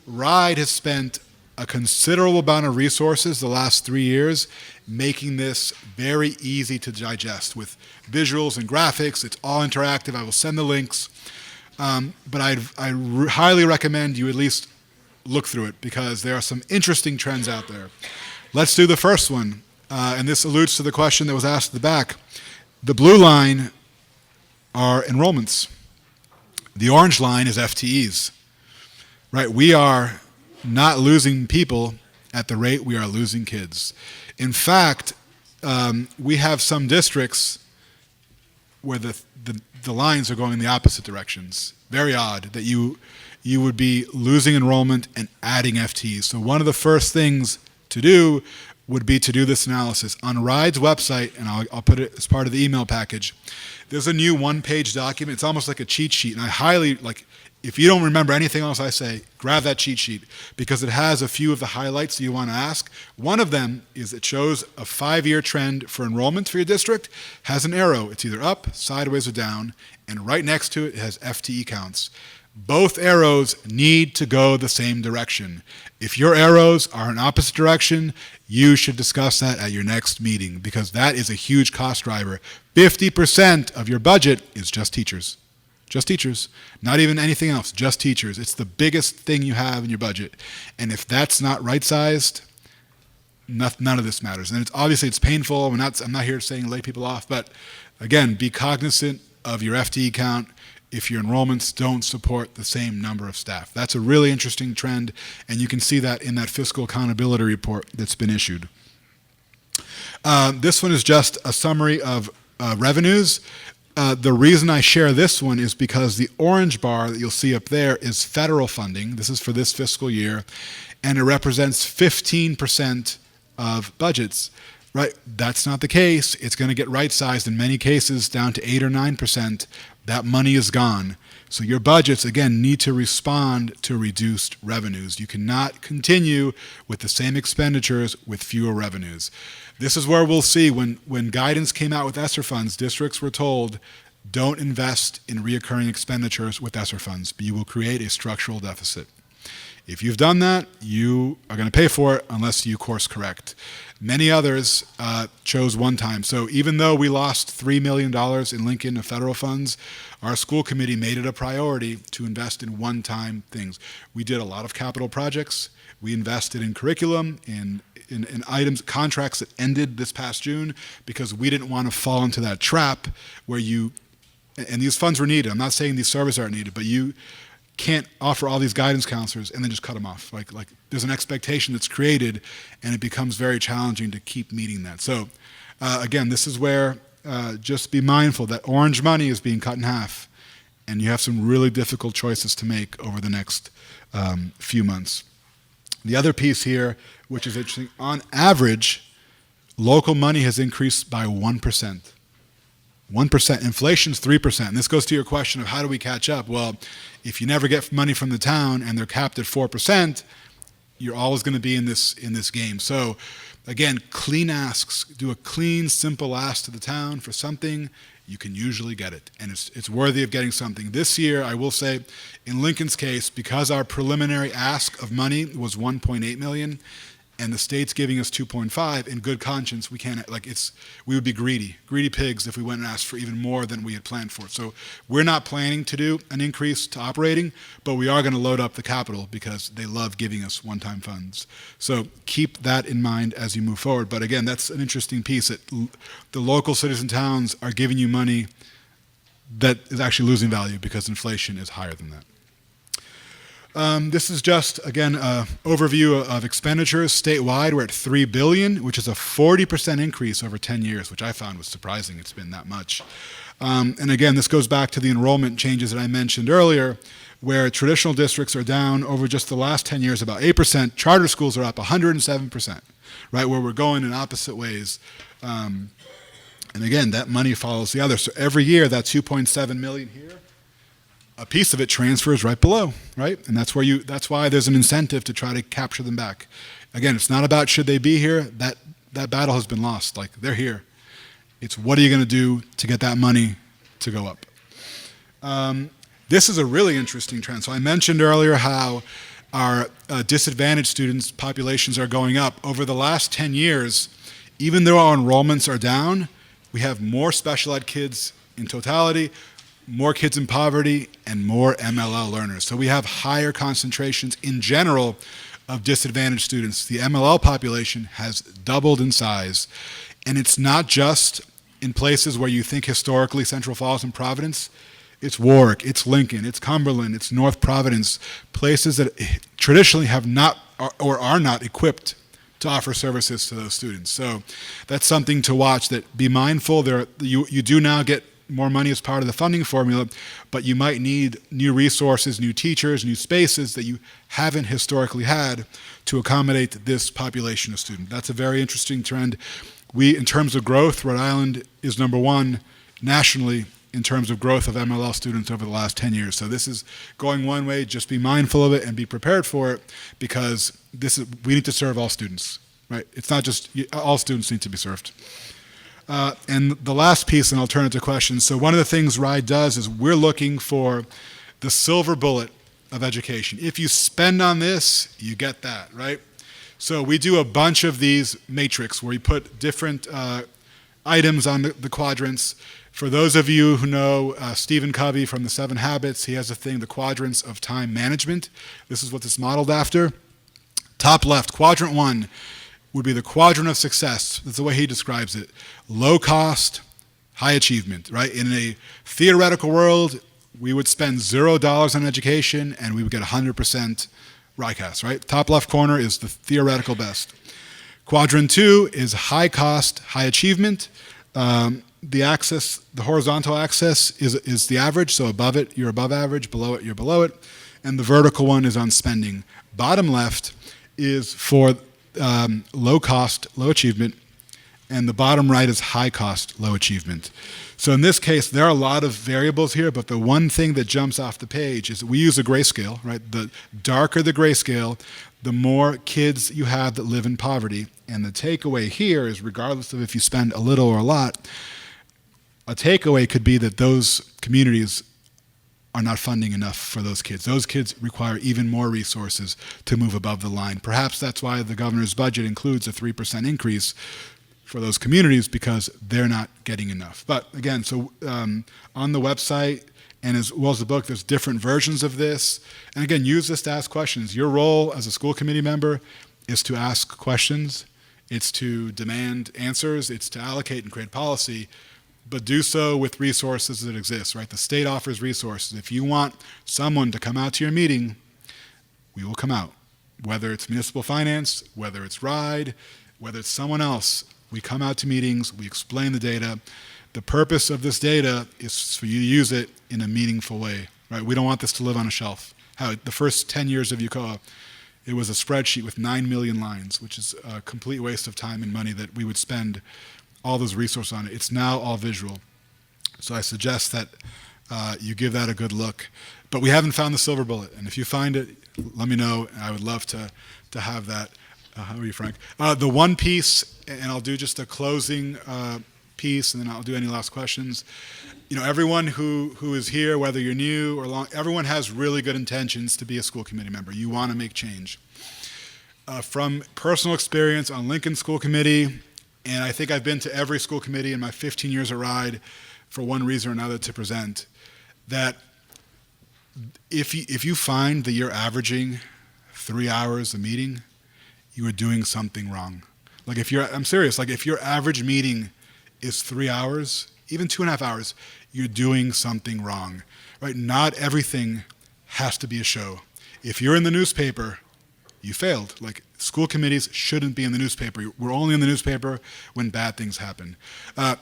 RIDE has spent a considerable amount of resources the last 3 years making this very easy to digest with visuals and graphics. It's all interactive. I will send the links. But I highly recommend you at least look through it because there are some interesting trends out there. Let's do the first one. And this alludes to the question that was asked at the back. The blue line are enrollments. The orange line is FTEs. Right? We are not losing people at the rate we are losing kids. In fact, we have some districts where the lines are going in the opposite directions. Very odd that you would be losing enrollment and adding FTEs. So one of the first things to do would be to do this analysis. On RIDE's website, and I'll put it as part of the email package, there's a new one-page document. It's almost like a cheat sheet, and I highly, if you don't remember anything else I say, grab that cheat sheet because it has a few of the highlights that you want to ask. One of them is it shows a 5-year trend for enrollment for your district, has an arrow. It's either up, sideways, or down, and right next to it has FTE counts. Both arrows need to go the same direction. If your arrows are in opposite direction, you should discuss that at your next meeting because that is a huge cost driver. 50% of your budget is just teachers. Just teachers, not even anything else, just teachers. It's the biggest thing you have in your budget. And if that's not right-sized, none of this matters. And obviously it's painful. I'm not here saying lay people off, but again, be cognizant of your FTE count if your enrollments don't support the same number of staff. That's a really interesting trend, and you can see that in that fiscal accountability report that's been issued. This one is just a summary of revenues. The reason I share this one is because the orange bar that you'll see up there is federal funding. This is for this fiscal year, and it represents 15% of budgets. Right? That's not the case. It's going to get right-sized in many cases down to 8 or 9%. That money is gone. So your budgets, again, need to respond to reduced revenues. You cannot continue with the same expenditures with fewer revenues. This is where we'll see when guidance came out with ESSER funds, districts were told, don't invest in reoccurring expenditures with ESSER funds, but you will create a structural deficit. If you've done that, you are going to pay for it unless you course correct. Many others chose one time. So even though we lost $3 million in Lincoln of federal funds, our school committee made it a priority to invest in one-time things. We did a lot of capital projects. We invested in curriculum, in items, contracts that ended this past June, because we didn't want to fall into that trap where and these funds were needed. I'm not saying these services aren't needed, but you can't offer all these guidance counselors and then just cut them off. Like there's an expectation that's created, and it becomes very challenging to keep meeting that. So again, this is where just be mindful that orange money is being cut in half, and you have some really difficult choices to make over the next few months. The other piece here, which is interesting, on average, local money has increased by 1%. 1%. Inflation's 3%. And this goes to your question of how do we catch up? Well, if you never get money from the town and they're capped at 4%, you're always going to be in this game. So again, clean asks. Do a clean, simple ask to the town for something. You can usually get it, and it's worthy of getting something. This year, I will say, in Lincoln's case, because our preliminary ask of money was $1.8 million, and the state's giving us 2.5, in good conscience, we can't, we would be greedy pigs if we went and asked for even more than we had planned for. So we're not planning to do an increase to operating, but we are going to load up the capital because they love giving us one-time funds. So keep that in mind as you move forward. But again, that's an interesting piece, that the local cities and towns are giving you money that is actually losing value because inflation is higher than that. This is just, again, an overview of expenditures. Statewide, we're at $3 billion, which is a 40% increase over 10 years, which I found was surprising. It's been that much. And again, this goes back to the enrollment changes that I mentioned earlier, where traditional districts are down over just the last 10 years about 8%. Charter schools are up 107%, right, where we're going in opposite ways. And again, that money follows the other. So every year, that $2.7 million here, a piece of it transfers right below, right? And that's why there's an incentive to try to capture them back. Again, it's not about should they be here. That battle has been lost. Like, they're here. It's what are you going to do to get that money to go up? This is a really interesting trend. So I mentioned earlier how our disadvantaged students' populations are going up. Over the last 10 years, even though our enrollments are down, we have more special ed kids in totality, more kids in poverty, and more MLL learners. So we have higher concentrations in general of disadvantaged students. The MLL population has doubled in size. And it's not just in places where you think historically Central Falls and Providence. It's Warwick, it's Lincoln, it's Cumberland, it's North Providence, places that traditionally have not or are not equipped to offer services to those students. So that's something to watch, that be mindful. You do now get more money as part of the funding formula, but you might need new resources, new teachers, new spaces that you haven't historically had to accommodate this population of students. That's a very interesting trend. In terms of growth, Rhode Island is #1 nationally in terms of growth of MLL students over the last 10 years. So this is going one way. Just be mindful of it and be prepared for it, because we need to serve all students, right? It's not just all students need to be served. And the last piece, and I'll turn it to questions. So one of the things RIDE does is we're looking for the silver bullet of education. If you spend on this, you get that, right? So we do a bunch of these matrix where we put different items on the quadrants. For those of you who know Stephen Covey from the 7 Habits, he has a thing, the quadrants of time management. This is what it's modeled after. Top left, quadrant 1 would be the quadrant of success. That's the way he describes it. Low cost, high achievement, right? In a theoretical world, we would spend $0 on education and we would get 100% RIASC, right? Top left corner is the theoretical best. Quadrant 2 is high cost, high achievement. the axis, the horizontal axis is the average, so above it, you're above average, below it, you're below it, and the vertical one is on spending. Bottom left is for low cost, low achievement, and the bottom right is high cost, low achievement. So in this case, there are a lot of variables here, but the one thing that jumps off the page is we use a grayscale, right? The darker the grayscale, the more kids you have that live in poverty. And the takeaway here is, regardless of if you spend a little or a lot, a takeaway could be that those communities are not funding enough for those kids. Those kids require even more resources to move above the line. Perhaps that's why the governor's budget includes a 3% increase for those communities, because they're not getting enough. But again, so on the website and as well as the book, there's different versions of this. And again, use this to ask questions. Your role as a school committee member is to ask questions. It's to demand answers. It's to allocate and create policy, but do so with resources that exist, right? The state offers resources. If you want someone to come out to your meeting, we will come out. Whether it's municipal finance, whether it's RIDE, whether it's someone else, we come out to meetings, we explain the data. The purpose of this data is for you to use it in a meaningful way, right? We don't want this to live on a shelf. The first 10 years of UCOA, it was a spreadsheet with 9 million lines, which is a complete waste of time and money that we would spend all those resources on it. It's now all visual. So I suggest that you give that a good look. But we haven't found the silver bullet, and if you find it, let me know. I would love to have that. How are you, Frank? The one piece, and I'll do just a closing piece, and then I'll do any last questions. You know, everyone who is here, whether you're new or long, everyone has really good intentions to be a school committee member. You want to make change. From personal experience on Lincoln School Committee, and I think I've been to every school committee in my 15 years at RIDE for one reason or another to present, that if you find that you're averaging 3 hours a meeting, you are doing something wrong. Like I'm serious, like if your average meeting is 3 hours, even 2.5 hours, you're doing something wrong, right? Not everything has to be a show. If you're in the newspaper, you failed. Like, school committees shouldn't be in the newspaper. We're only in the newspaper when bad things happen.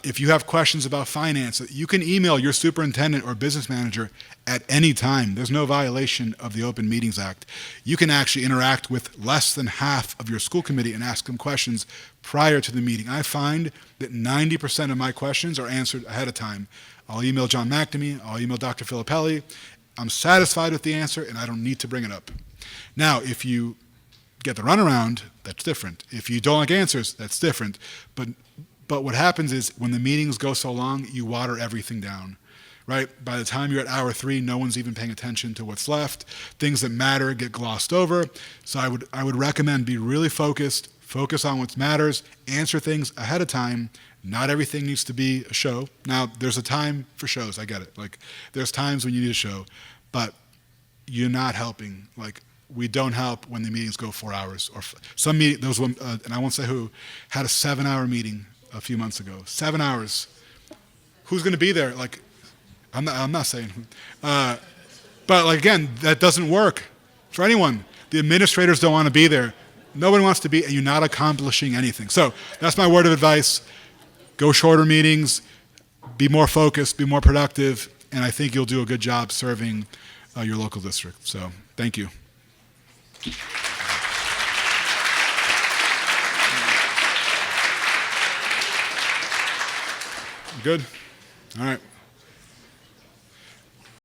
If you have questions about finance, you can email your superintendent or business manager at any time. There's no violation of the Open Meetings Act. You can actually interact with less than half of your school committee and ask them questions prior to the meeting. I find that 90% of my questions are answered ahead of time. I'll email John McNamee, I'll email Dr. Filippelli. I'm satisfied with the answer and I don't need to bring it up. Now, if you get the runaround, that's different. If you don't like answers, that's different. But what happens is when the meetings go so long, you water everything down, right? By the time you're at hour 3, no one's even paying attention to what's left. Things that matter get glossed over. So I would recommend be really focused, focus on what matters, answer things ahead of time. Not everything needs to be a show. Now, there's a time for shows, I get it. Like, there's times when you need a show, but you're not helping. Like, we don't help when the meetings go 4 hours. Or some meeting, there was one, and I won't say who, had a 7-hour meeting a few months ago. 7 hours. Who's going to be there? Like, I'm not saying who. But like, again, that doesn't work for anyone. The administrators don't want to be there. Nobody wants to be, and you're not accomplishing anything. So that's my word of advice. Go shorter meetings, be more focused, be more productive, and I think you'll do a good job serving your local district. So thank you. Good? All right.